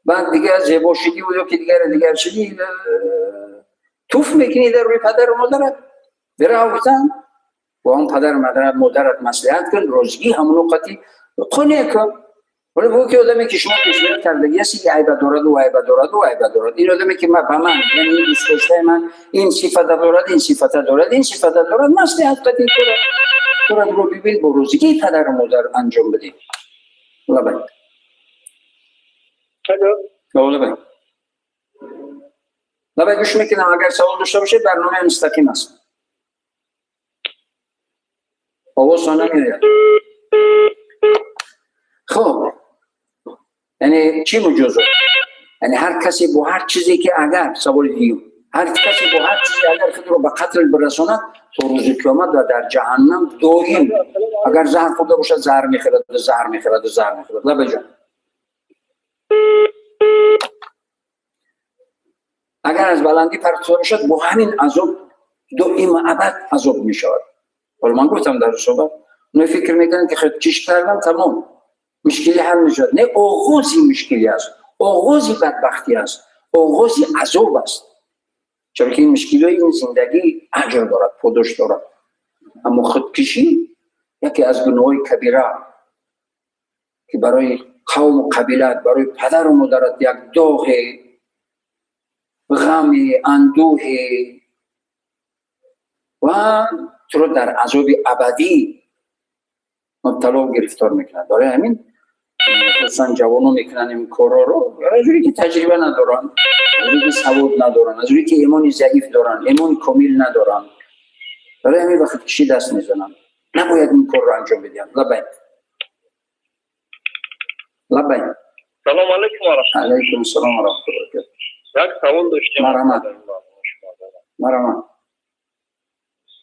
بعد دیگه زیبا شدی و که دیگر شدی توف میکنی در روی پدر و مادرت. برای گفتن با هم پدر و مادرت مصلحت کن، روزگی همون وقتی قانع کن. ولی بو که آدمی که شما پیشنهاد کرده یسی که عیب دارد و عیب دارد و عیب دارد، این آدمی که من یعنی این دوست داشته من این صفت دارد، این صفت دارد، این صفت دارد، مصلحت قدیم تو رو ببین با روزگی پدر و مادر انجام بدید. الله بله. لبه گوش میکنم. اگر سوال داشته باشه برنامه مستقیم است. آواز نمیاد. یعنی چی مجازات؟ یعنی هر کسی با هر چیزی که اگر سوال دیو هر کسی با هر چیزی اگر خود رو به قتل برساند تا روز قیامت و در جهنم دائم اگر زهر خورده باشد زهر میخورد زهر میخورد زهر میخورد. لبه اگر از بلندی پرتاب شد با همین عذاب دائم ابد عذاب میشود. ولی من گفتم در صحبت نه فکر میکنن که خود چیش کردن تمام مشکلی حل میشد. نه، آغازی مشکلی است، آغازی بدبختی است، آغازی عذاب است. چرا که این مشکلی این زندگی اجر دارد، پاداش دارد. اما خودکشی یکی از گناه‌های کبیره که برای قوم و قبیله، برای پدر و مادرت یک داغ غم اندوه و تو رو در عذاب ابدی مبتلا و گرفتار میکنند. برای همین خصوصا جوانو میکنن این کارا رو از جوری که تجربه ندارن، از جوری که سواد ندارن، از جوری که ایمان ضعیف دارن، ایمان کامل ندارن. برای همین وقت کشی دست میزنن. نباید این کار رو انجام بدیم. لبین لبین. سلام علیکم و رحمت الله. علیکم السلام و رحمت الله. یک سوال داشتیم. مرحبا.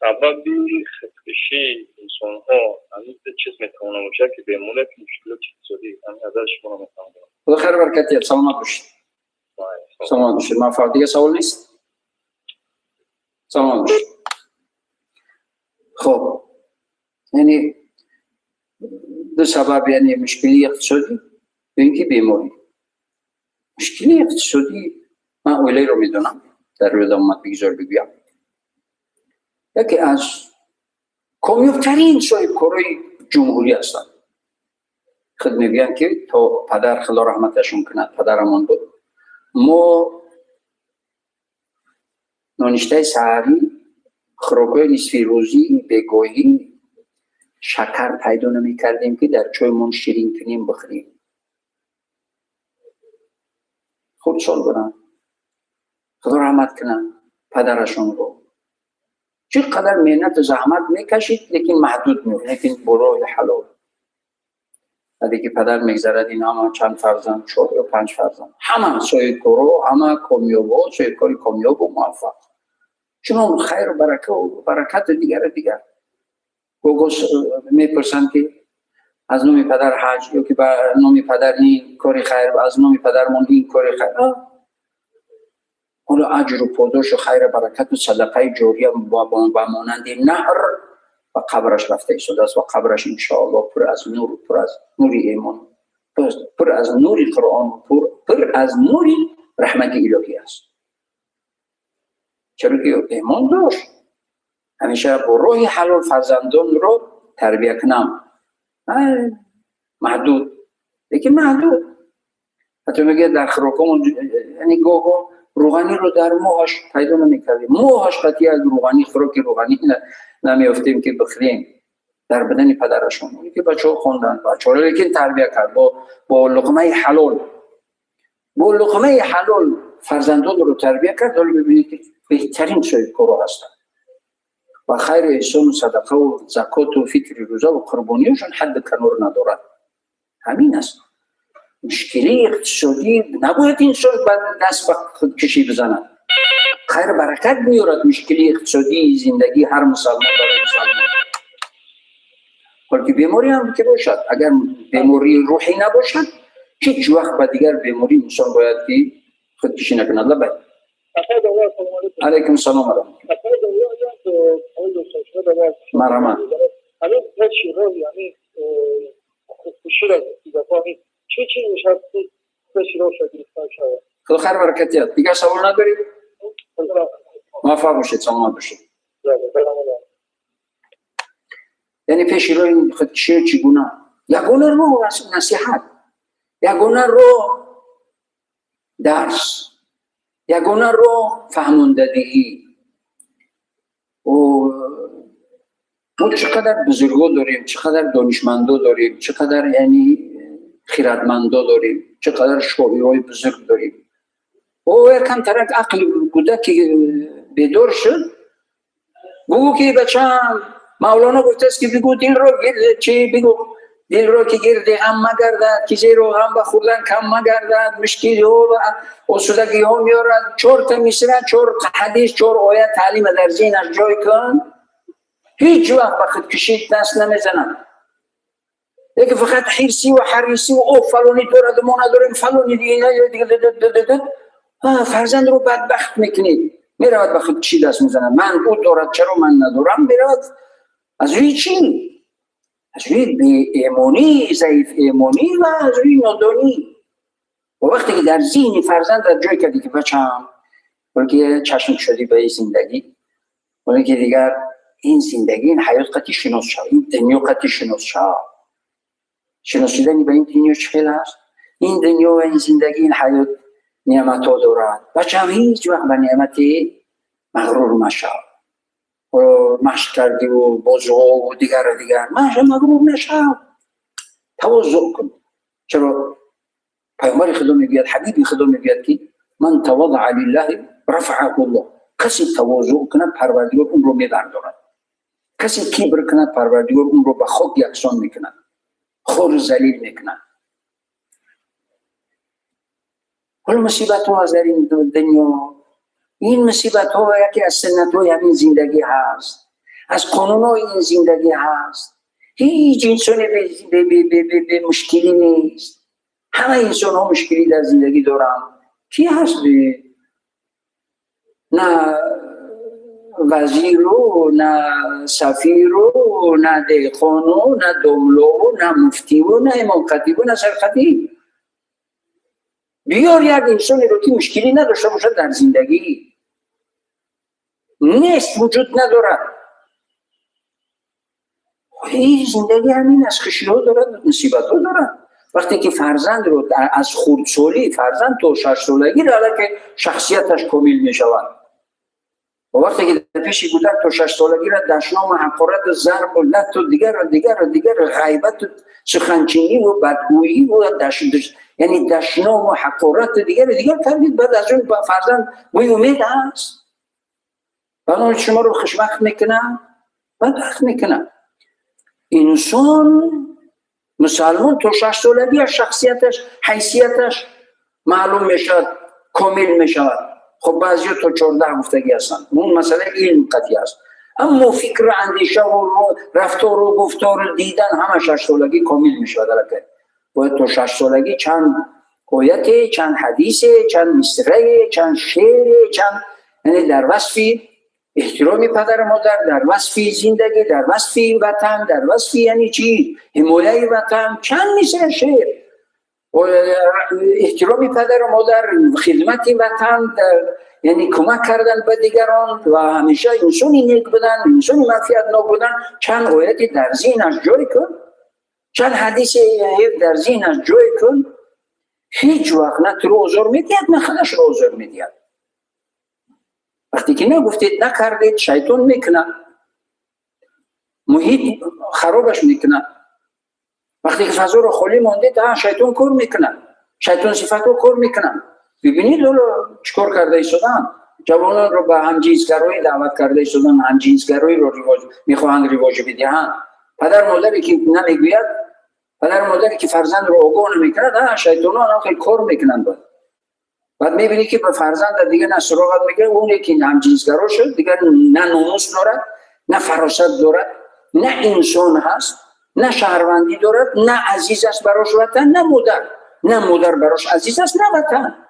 سببی خودکشی انسان ها همین چیز میتونه باشه که به مولک مشکلات اقتصادی همین ازش شما میتونم خدا خیر برکتی. سلامت باشید. سلامت باشید. من دیگه سوال نیست. سلامت باشید. خب یعنی دو سبب، یعنی مشکلی اقتصادی و اینکه بیماری. مشکلی اقتصادی من اولی رو میدونم در روی دامت بگذار بگویم. یکی از کامیابترین صاحب کارهای جمهوری هستند. خود میگن که تا پدر خدا رحمتشون کند، پدرمان بود، ما نانشته سحری، خوراک‌های نصفی روزی، بگاهی، شکر پیدا نمی کردیم که در چایمون شیرین کنیم بخوریم. خود سال برن خدا رحمت کنن پدرشون رو. چقدر مهنت و زحمت میکشید لیکن محدود میشه، لیکن برای حلال. وقتی که پدر میگذرد این همه چند فرزند، 4 یا 5 فرزند، همه صاحب کارو، همه کامیاب و صاحب کاری کامیاب و موفق، چون خیر و برکت دیگر گوگو میپرسن که از نوم پدر حج یا که به نوم پدر این کاری خیر و از نوم پدرمون این کاری خیر. حالا اجر و پاداش و خیر و برکت و صدقه جاریه با مانند نهر و قبرش رفته ایستاده است و قبرش انشاءالله پر از نور، پر از نور ایمان، پر از نور قرآن، پر از نور رحمت الهی است. چرا که ایمان داشت همیشه با راه حلال فرزندان رو تربیت کنم. محدود، لیکن محدود. حتی میگه در خوراکمون یعنی گوگو روغنی رو در موهاش پیدا نمی‌کردیم. موهاش قطعی از روغنی، خوراک روغنی نمیافتیم که بخوریم در بدن پدرشون. اونی که بچه‌ها خوندن، بچه‌ها لیکن تربیت کرد با لقمه حلال. با لقمه حلال فرزندان رو تربیت کرد. حالا ببینید که بهترین صاحب کارها هستن. و خیر احسان و صدقه و زکات و فطر روزه و قربانیشون حد کنار ندارد. همین است. مشکلی اقتصادی نباید انسان دست به خودکشی بزند. خیر برکت میارد مشکلی اقتصادی زندگی هر مسلمان برای مسلمان. بلکه بیماری هم که باشد، اگر بیماری روحی نباشد هیچ وقت به دیگر بیماری انسان باید که خودکشی نکند. لبید. علیکم السلام ورحمت الله. مرحبا. چی میشه بسیار شدید باشه. خدا خیر برکت. دیگه سوال ندارید؟ موفق باشید. سلامت باشید. یعنی پیش روی خودکشی چگونه؟ یگانه رو نصیحت، یگانه رو درس، یگانه رو فهماندهی. ما چقدر بزرگا داریم، چقدر دانشمندا داریم، چقدر یعنی خیرتمندا داریم، چقدر شاعرای بزرگ داریم. او یکم ترک عقل کودک که بیدار شد بگو که بچه‌م مولانا گفته است که بگو دل رو چی بگو دل رو که گرد غم مگردد، که زیر و غم بخوردن کم مگردد. مشکلی ها و آسودگی ها میارد. 4 تا مصرع، 4 حدیث، 4 آیت تعلیم در ذهنش جای کن، هیچ وقت به خود کشید دست نمیزنم. یکی فقط حرسی و حریصی و او فلانی دارد ما نداریم، فلانی دیگه فرزند رو بدبخت میکنید. میرود به خود چی دست میزنه؟ من او دارد چرا من ندارم؟ میرود از روی چی؟ از روی بی ایمانی، ضعیف ایمانی و از روی نادانی. و وقتی که در ذهن فرزند در جای کردی که بچم بلکه چشم شدی به این زندگی، بلکه دیگر این زندگی، این حیات قطعی شناس شد، این دنیا قطعی شناس شد. شناسیدنی به این دنیا چه خیلی هست؟ این دنیا و این زندگی، این حیات نعمت ها دارد. بچم هیچ وقت به نعمتی مغرور مشد و مشق کردی و بازو و دیگر مغرور نشد. تواضع کن. چرا پیامبر خدا میگوید، حبیب خدا میگوید که من تواضع لله رفعه الله. کسی تواضع کند پروردگار اون رو میبردارد. کسی کبر کند پروردگار اون رو به خاک یکسان میکند، خور ذلیل میکند. حالا مصیبت ها از در این دنیا، این مصیبت ها یکی از سنت های همین زندگی هست، از قانون های این زندگی هست. هیچ انسانی به مشکلی نیست. همه انسان ها مشکلی در زندگی دارن. کی هست نه وزیرو، نه سفیرو، نه دهقانو، نه دملو، نه مفتیو، نه امام خطیبو، نه سرخطیب. بیار یک انسانی رو که مشکلی نداشته باشه در زندگی، نیست، وجود ندارد. این زندگی همین از خشی ها دارد، مصیبت ها دارد. وقتی که فرزند رو از خردسالی، فرزند تا 6 سالگی را که شخصیتش کامل می شود. و وقتی که در پیش بودن تا 6 سالگی را دشنام و حقارت، ضرب و لط و دیگر غیبت و سخنچینی و بدگویی و یعنی دشنام و حقارت دیگر کردید. بعد از اون فرزند وی امید هست، بنابراین شما رو خوشبخت میکنن، بدبخت میکنن. انسان مسلمان تا 6 سالگی شخصیتش، حیثیتش معلوم میشد، کامل میشود. خب بعضی تا 14 هفتگی هستن، اون مسئله علم قطعی است. اما فکر و اندیشه و رفتار و گفتار و دیدن همه 6 سالگی کامل میشود. باید تا 6 سالگی چند آیت، چند حدیث، چند مصرع، چند شعر، چند یعنی در وصف احترام پدر مادر، در وصف زندگی، در وصف وطن، در وصف یعنی چی؟ حمایه وطن، چند مصرع شعر و احترام پدر و مادر، خدمت وطن، یعنی کمک کردن به دیگران و همیشه انسانی نیک بودن، انسانی معصیت‌ناک بودن. چند آیت در ذهنش جای کن، چند حدیث در ذهنش جای کن. هیچ وقت نه تو رو آزار میدید نه خودش رو آزار میدید. وقتی که نگفتید نکردید، شیطان میکنه، محیط خرابش میکنه. وقتی که فضا رو خالی ماندید، شیطان کار میکنه، شیطان صفت رو کار میکنه. ببینید چیکار کرده ایستادن، جوانان رو به همجنسگرایی دعوت کرده ایستادن، همجنسگرایی رو میخواهند رواج بدهند. پدر مادری که نمیگوید، پدر مادری که فرزند رو آگاه نمیکند، شیطان ها خیلی کار میکنن. بعد میبینی که به فرزند دیگه نه سراغت میگه، اونی که همجنسگرا شد دیگه نه ناموس دارد، نه فراست دارد، نه انسان هست، نه شهروندی دارد، نه عزیز است براش وطن، نه مادر براش عزیز است، نه وطن.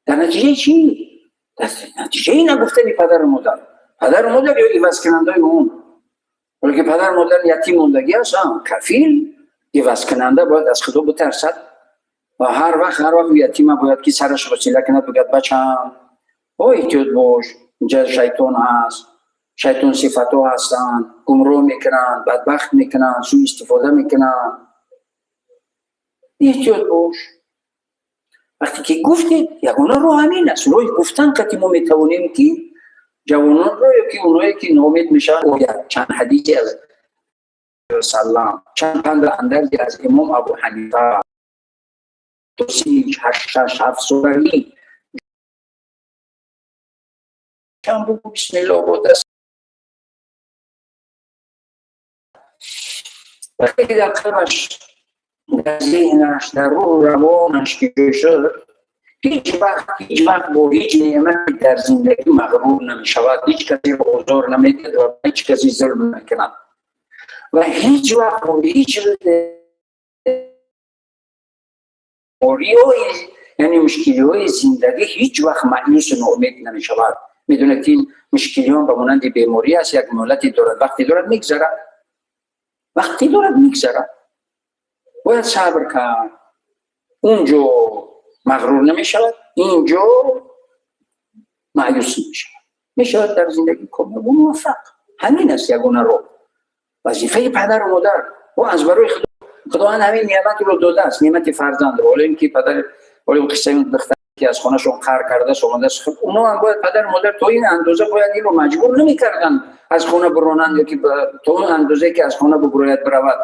در نتیجه چی؟ در نتیجه این نگفتنی پدر و مادر یا عوض کننده اون. بلکه پدر و مادر یتیم موندگی هست، کفیل عوض کننده باید از خدا بترسد و هر وقت یتیم باید که سرش وسیله کند، بگد بچم احتیاط باش، اینجا شیطان هست، شیطان صفت ها هستن، گمراه میکنن، بدبخت میکنن، سوء استفاده میکنن، احتیاط باش. وقتی که گفتید یگانه رو همین است، روی گفتن که ما میتوانیم که جوانان رو یا که اونایی که نامید میشن چند حدیثی از سلام، چند پند اندرزی از امام ابو حنیفه، توصیح 8 سالگی چند بگو بسم الله با دست وقتی در قلبش، در ذهنش، در روح روانش که جای شد، هیچ وقت با هیچ نعمت در زندگی مغرور نمی شود. هیچ کسی رو آزار نمی دهد و هیچ کسی ظلم نکند و هیچ وقت با هیچ یعنی مشکلی زندگی هیچ وقت مایوس و ناامید نمی شود. میدونه که این مشکلی ها به مانند بیماری است، یک مهلتی دارد، وقتی دارد میگذرد. باید صبر کرد. اونجا مغرور نمی شود، اینجا مایوس می شود در زندگی کامل و موفق. همین است یگانه رو وظیفه پدر و مادر. و از برای خداوند همین نعمت رو داده است، نعمت فرزند. ولی اینکه پدر، ولی قصه اون دختر که از خونه‌شون قهر کرده اومده است، خب اونا هم باید پدر مادر تا این اندازه باید این رو مجبور نمی‌کردن از خونه برونند، یا که تا اون اندازه که از خونه بگوید برود.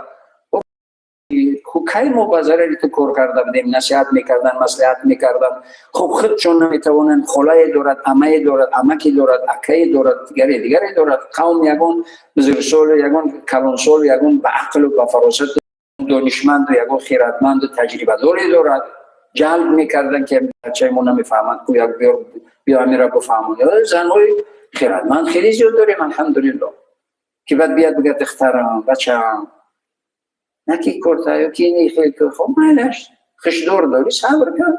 خب کی ما بازاری تو کار کرده بودیم، نصیحت میکردن، مصلحت میکردن. خب خودشون نمیتوانند، خالای دارد، عمه دارد، عمکی دارد، اکای دارد، دیگری دارد. قوم یگان بزرگسال، یگان کلانسال، یگان با عقل و با فراست دانشمند و یگان خیرتمند و تجربه داری دارد. جلب میکردن که بچه ما نمیفهمند که یک بیا میره بفهمند. زنهای خیرتمند خیلی زیاد داریم الحمدلله که بعد بیاد بگه دخترم، بچه‌ام، نکی کرتایو که اینی خیلی که خب مالش خشدار داری، صبر کن.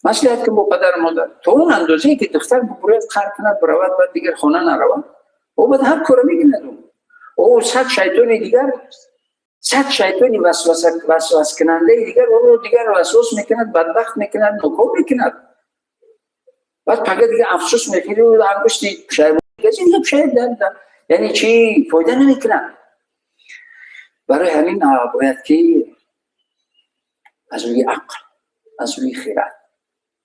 مسئله که با پدر مادر تو اون اندازه‌ای که دختر ببرد قهر کند برود بعد دیگر خانه نرود، او بعد هر کارو میکند. او صد شیطان دیگر، صد شیطانی وسواس کننده دیگر او دیگر وسواس میکند، بدبخت میکند، ناکام میکند. بعد پگه دیگه افسوس میخوری و انگشتی پشیمانی دیگه شاید یعنی چی فایده نمیکند. برای همین باید که از روی عقل، از روی خیرات،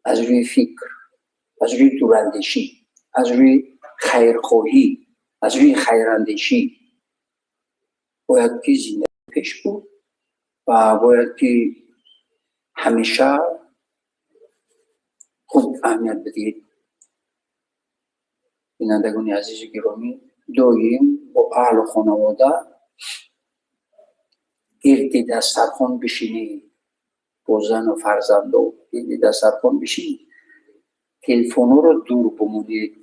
از روی فکر، از روی دوراندیشی، از روی خیرخواهی، از روی خیراندیشی باید که زندگی پیش بود و باید که همیشه خوب اهمیت بدید. بینندگان عزیز گرامی، دائم با اهل و خانواده گرد دسترخوان بشینید، با زن و فرزندو گرد دسترخوان بشینید. تلفن رو دور بمونید،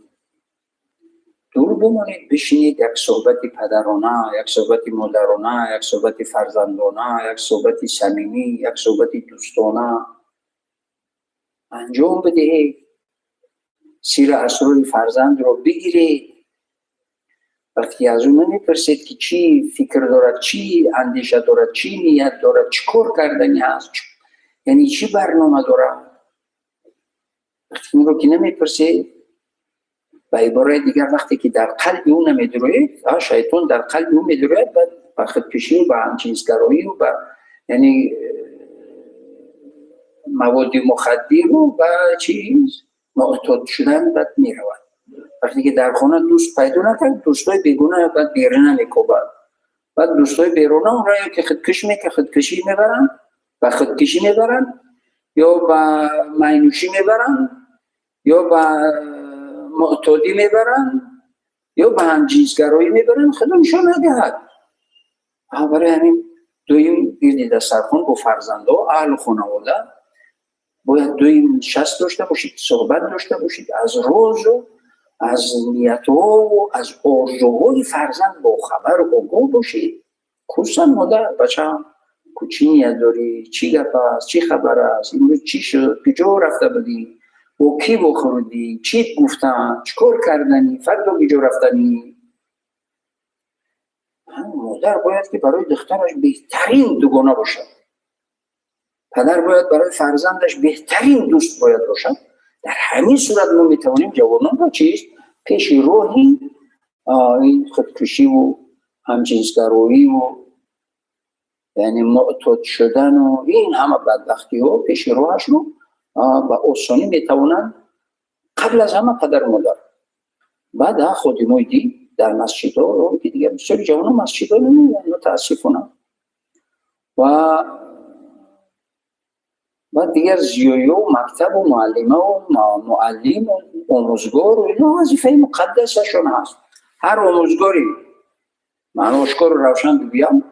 بشینید. یک صحبت پدرانه، یک صحبت مادرانه، یک صحبت فرزندانه، یک صحبت صمیمی، یک صحبت دوستانه انجام بدهید. سیر اسرار فرزند رو بگیرید. وقتی از اون نمیپرسید که چی فکر دارد، چی اندیشه دارد، چی نیت دارد، چی کار کردنی هست، یعنی چی برنامه دارد، وقتی اون رو که نمیپرسید، به عبارت دیگر وقتی که در قلب اون نمیدروید، شیطان در قلب اون میدروید، با خودکشی و با همجنسگرایی و با یعنی مواد مخدر و با چیز معتاد شدن بعد میرود. وقتی که در خانه دوست پیدا نکرد، دوستای بیگونه بعد بیرونه میکوبند. بعد دوستای بیرونه اون رایی که خودکشی میبرن، با خودکشی میبرن، یا با مینوشی میبرن، یا با معتادی میبرن، یا با همجنسگرایی میبرن. خدا نشان ندهد. برای همین دویم گرد دسترخوان با فرزنده و اهل خانواده باید دویم نشست داشته باشید، صحبت داشته باشید از روز و از نیت و از آرزوهای فرزند با خبر و آگاه باشید. خصوصا مادر، بچه‌ام چی نیت داری، چی گپ است، چی خبر است، امروز چی شد، کجا رفته بودی، با کی بخوردی، چی گفتن، چیکار کردنی، فردا کجا رفتنی. مادر باید که برای دخترش بهترین دوگانه باشد. پدر باید برای فرزندش بهترین دوست باید باشد. در همین صورت ما میتوانیم جوانان را چیست پیش راهی این خودکشی و همجنسگرایی و یعنی معتاد شدن و این همه بدبختی ها پیش راهش رو با آسانی میتوانند. قبل از همه پدر مادر، بعد خادمای دین در مسجد ها که دیگه بسیاری جوانان مسجد ها نمیدن متاسفانه. و دیگر زیایی و مکتب و معلمه و معلم و آموزگار و اینا وظیفه مقدسشون هست. هر آموزگاری، من آشکار روشن بگویم،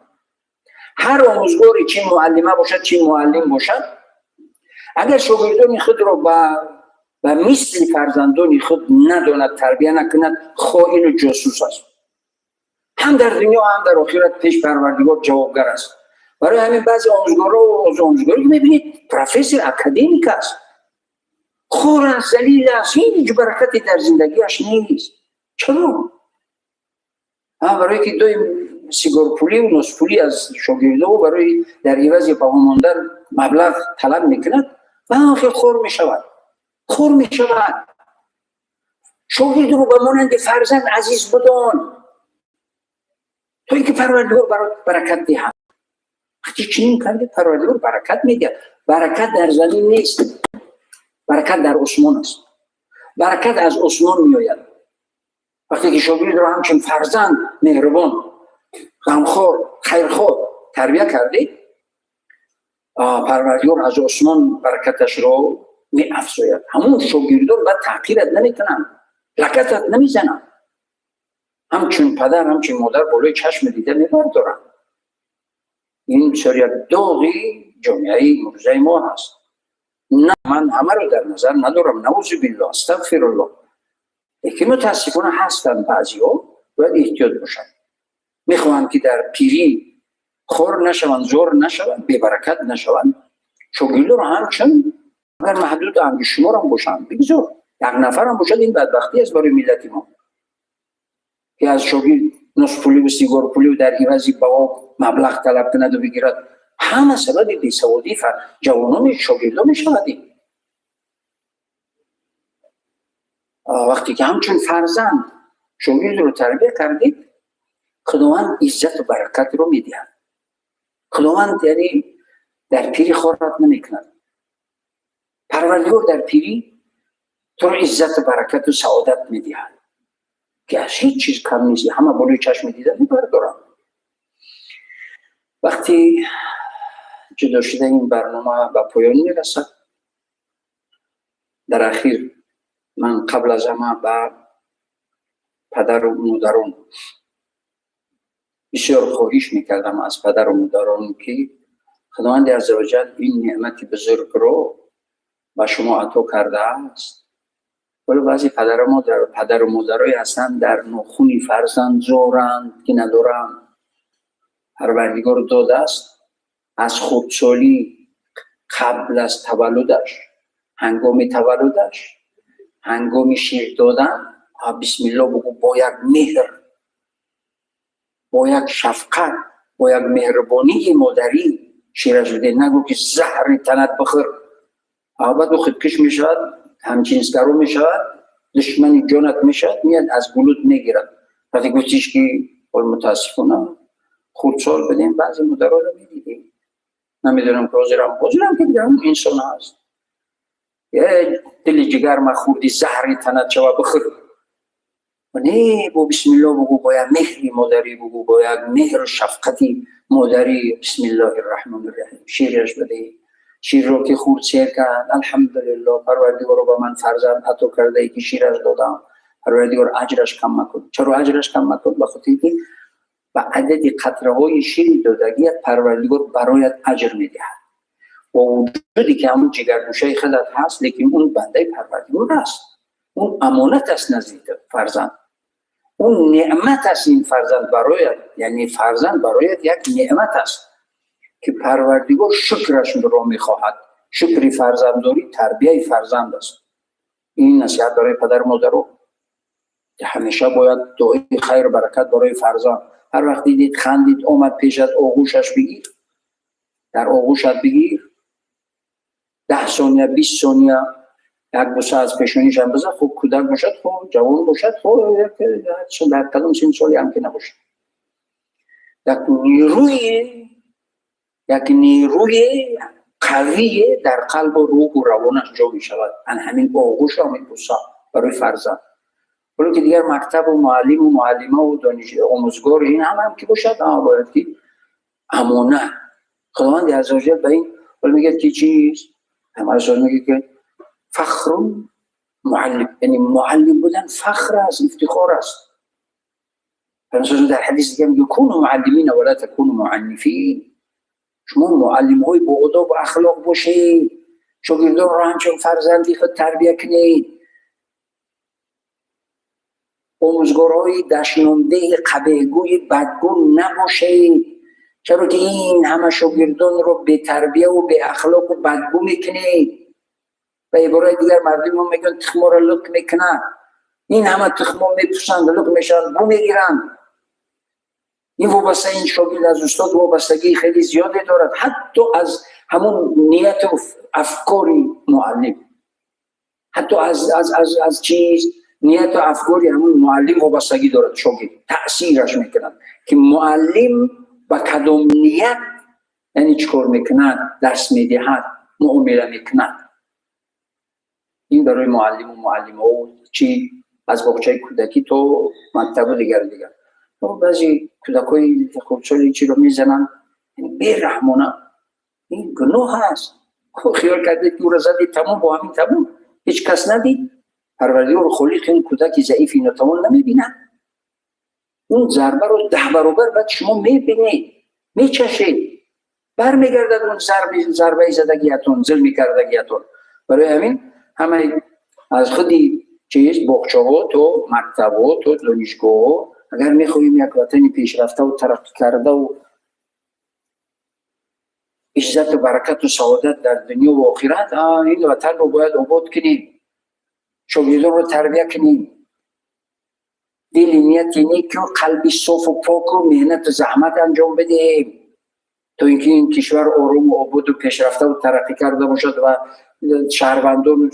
هر آموزگاری چه معلمه باشد چه معلم باشد، اگر شاگردان خود را و مثل فرزندان خود نداند، تربیه نکند، خائن و جاسوس است. هم در دنیا هم در آخرت پیش پروردگار جوابگر است. برای همین بعضی آموزگارا و آموزگاری که میبینید پروفسور اکادمیک است، خور است، ذلیل است، هیچ برکتی در زندگیش نیست. چرا؟ برای که دوی سیگار پولی و نصف پولی از شاگردا برای در عوض بها ماندن مبلغ طلب میکند و آخر خور میشود. شاگرد رو به مانند فرزند عزیز بدان تا اینکه پروردگار برات برکت دهد. وقتی چنین کردی پروردگار برکت میده. برکت در زمین نیست، برکت در آسمان است. برکت از آسمان میآید. وقتی که شاگرد رو همچون فرزند مهربان، غمخوار، خیرخواه تربیه کردی، پروردگار از آسمان برکتش رو می افزاید. همون شاگردان بعد تحقیرت نمیکنن، لکتت نمیزنن، همچون پدر همچون مادر بالای چشم دیده میبردارن. این بسیار یک داغی جامعه امروزه ما هست. نه من همه رو در نظر ندارم، نعوذ بالله، استغفر الله، لیکن متاسفانه هستن بعضی ها باید احتیاط باشن. میخوان که در پیری خور نشوند، زور نشوند، ببرکت نشوند. شاگرد رو همچون اگر محدود انگی شمار هم باشن بگذار، یک نفر هم باشد، این بدبختی است برای ملت ما که از شاگرد نصف پولی و سیگار پولی و در عوضی با مبلغ طلب کند و بگیرد. همه سبب بیسوادی جوانان شاگردان میشود. وقتی که همچون فرزند شاگرد رو تربیه کردید، خداوند عزت و برکت رو میدهد. خداوند یعنی در پیری خورت نمیکند. پروردگار در پیری تو رو عزت و برکت و سعادت میدهد که از هیچ چیز کم نیستی، همه بالای چشم دیده میبردارم. وقتی جدا شده این برنامه به پایان میرسد، در اخیر من قبل از همه به پدر و مادران بسیار خواهش میکردم از پدر و مادران که خداوند عزوجل این نعمت بزرگ رو به شما عطا کرده است. ولی بعضی پدر و مادرای هستند در ناخونی فرزند زارند که ندارند. پروردگار داده است از خردسالی قبل از تولدش، هنگام تولدش، هنگام شیر دادن، بسم الله بگو، با یک مهر، با یک شفقت، با یک مهربانی مادری شیرش بده. نگو که زهر تنت بخور، بعد و خودکش میشود، همجنسگرا میشود، دشمن جانت میشود، میاد از گلوت میگیرد. وقتی گفتیش که متاسفانه خردسال بدیم، بعضی مادرها رو میدیدیم، نمیدونم که حاضرم که دیگه هم انسان هست، یه دل جگر ما خوردی زهر تنت شوه بخور. و نه، با بسم الله بگو، با یک مهری مادری بگو، با یک مهر و شفقتی مادری، بسم الله الرحمن الرحیم شیرش بده. شیر رو که خورد سیر کرد، الحمدلله پروردگار رو به من فرزند عطا کرده ای که شیرش دادم، پروردگار اجرش کم مکن. چرا اجرش کم مکن؟ بخاطر اینکه به عدد قطره های شیر دادگی پروردگار برایت اجر میدهد. با وجودی که همون جگرگوشه خودت هست، لیکن اون بنده پروردگار است، اون امانت است نزد فرزند، اون نعمت است. این فرزند برایت، یعنی فرزند برایت یک نعمت است که پروردگار شکرش رو میخواهد. شکر فرزندداری تربیه فرزند است. این نصیحت برای پدر و مادر رو که همیشه باید دعای خیر و برکت برای فرزند. هر وقت دیدید خندید اومد پیشت، آغوشش بگیر، در آغوشت بگیر، 10 ثانیه 20 ثانیه یک بوسه از پیشونیش هم بزن. خوب کودک باشد، خوب جوان باشد، خوب در کدام سن سالی هم که نباشد، یک نیروی قوی در قلب و روح و روانش جا می شود. همین آغوش و همین بوسه برای فرزند. ولی که دیگر مکتب و معلم و معلمه و دانش آموزگار این هم که باشد، باید که امانه. خداوند عزوجل به این ولی میگه که چیز همه میگه که فخر معلم، یعنی معلم بودن فخر است، افتخار است. در حدیث دیگه میگه کونوا معلمین ولا تکونوا معنفین. شما معلم های با ادب و اخلاق باشید، شاگردان را همچون فرزندی خود تربیه کنید، آموزگارهای دشنامده قبیحگوی بدگو نباشید. چرا که این همه شاگردان رو به تربیه و به اخلاق و بدگو میکنید. به عبارت دیگر مردم هم میگن تخم را لق میکنن، این همه تخم میپوشند لق میشن بو میگیرن. این وابسته، این شاگرد از استاد وابستگی خیلی زیاده دارد، حتی از همون نیت و افکاری معلم، حتی از چیز نیت و افکاری همون معلم وابستگی دارد. شاگرد تأثیرش میکنند که معلم با کدام نیت یعنی چکار میکنند، درس میدهد، معامله میکنند. این برای معلم و معلمه و چی از باغچه کودکی تو مکتب و دیگر. بعضی کودکای خردسالی چی رو میزنن بی‌رحمانه، این گناه هست. خیال کرده که او را زدی تمام با همین تمام، هیچ کس ندید. پروردگار خالق این کودک ضعیف اینو تمام نمیبینه، اون ضربه رو 10 برابر بعد شما میبینید، میچشید، برمیگردد اون ضربه زدگیتون، ظلم کردگیتون. برای همین همه از خودی چیز باغچه‌ها تو مکتب‌ها تو دانشگاه‌ها اگر میخواهیم یک وطن پیشرفته و ترقی کرده و عزت و برکت و سعادت در دنیا و آخرت، این وطن رو باید آباد کنیم، شاگردان رو تربیه کنیم، دل نیت نیک و قلبی صاف و پاک و مهنت و زحمت انجام بدهیم تا اینکه این کشور آروم و آباد و پیشرفته و ترقی کرده باشد و شهروندان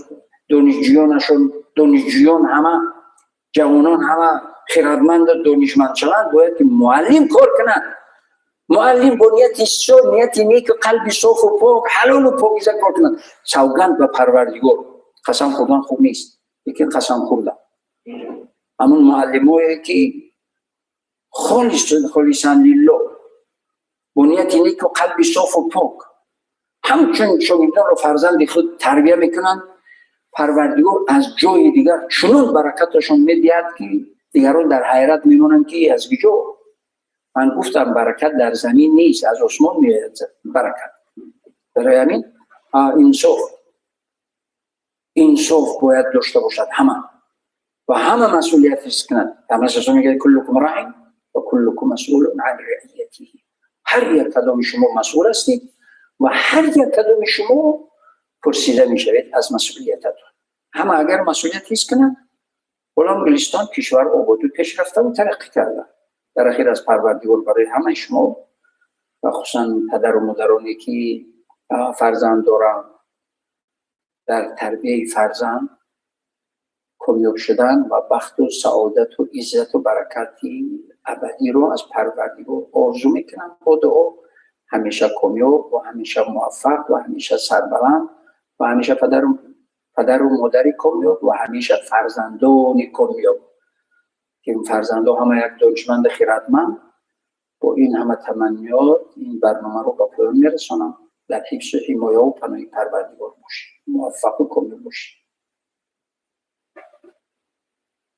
دانشجویان همه جوانان همه خردمند و دانشمند شوند. باید که معلم کار کنند، معلم با نیت نیک و قلب صاف و پاک حلال و پاکیزه کار کنند. سوگند به پروردگار، قسم خوردن خوب نیست، لیکن قسم خوردن همون معلمایی که خالصاً لله با نیت نیک و قلب صاف و پاک همچون شاگردان رو فرزند خود تربیه میکنند، پروردگار از جای دیگر چنون برکتشون میدهد که دیگران در حیرت میمونند که از کجا. من گفتم برکت در زمین نیست، از آسمان میاد برکت. برای همین انصاف باید داشته باشد همه و همه مسئولیت حس کنند. همه سازا میگه کلکم راع و کلکم مسئول عن رعیته. هر یک کدام شما مسئول هستید و هر یک کدام شما پرسیده میشوید از مسئولیتتون. همه اگر مسئولیت حس کنند، ولو انگلستان کشور آباد و پیشرفته و ترقی کرده. در اخیر از پروردگار برای همه شما و خصوصا پدر و مادرانی که فرزند دارن در تربیه فرزند کامیاب شدن و بخت و سعادت و عزت و برکتی ابدی رو از پروردگار آرزو میکنن. با دعا همیشه کامیاب و همیشه موفق و همیشه سربلند و همیشه پدر و مادری کامیاب و همیشه فرزندان کامیاب که این فرزندان همه یک دانشمند خردمند. با این همه تمنیات این برنامه رو به پایان میرسانم. در حفظ و حمایت و پناه پروردگار باشید. موفق و کامیاب باشید.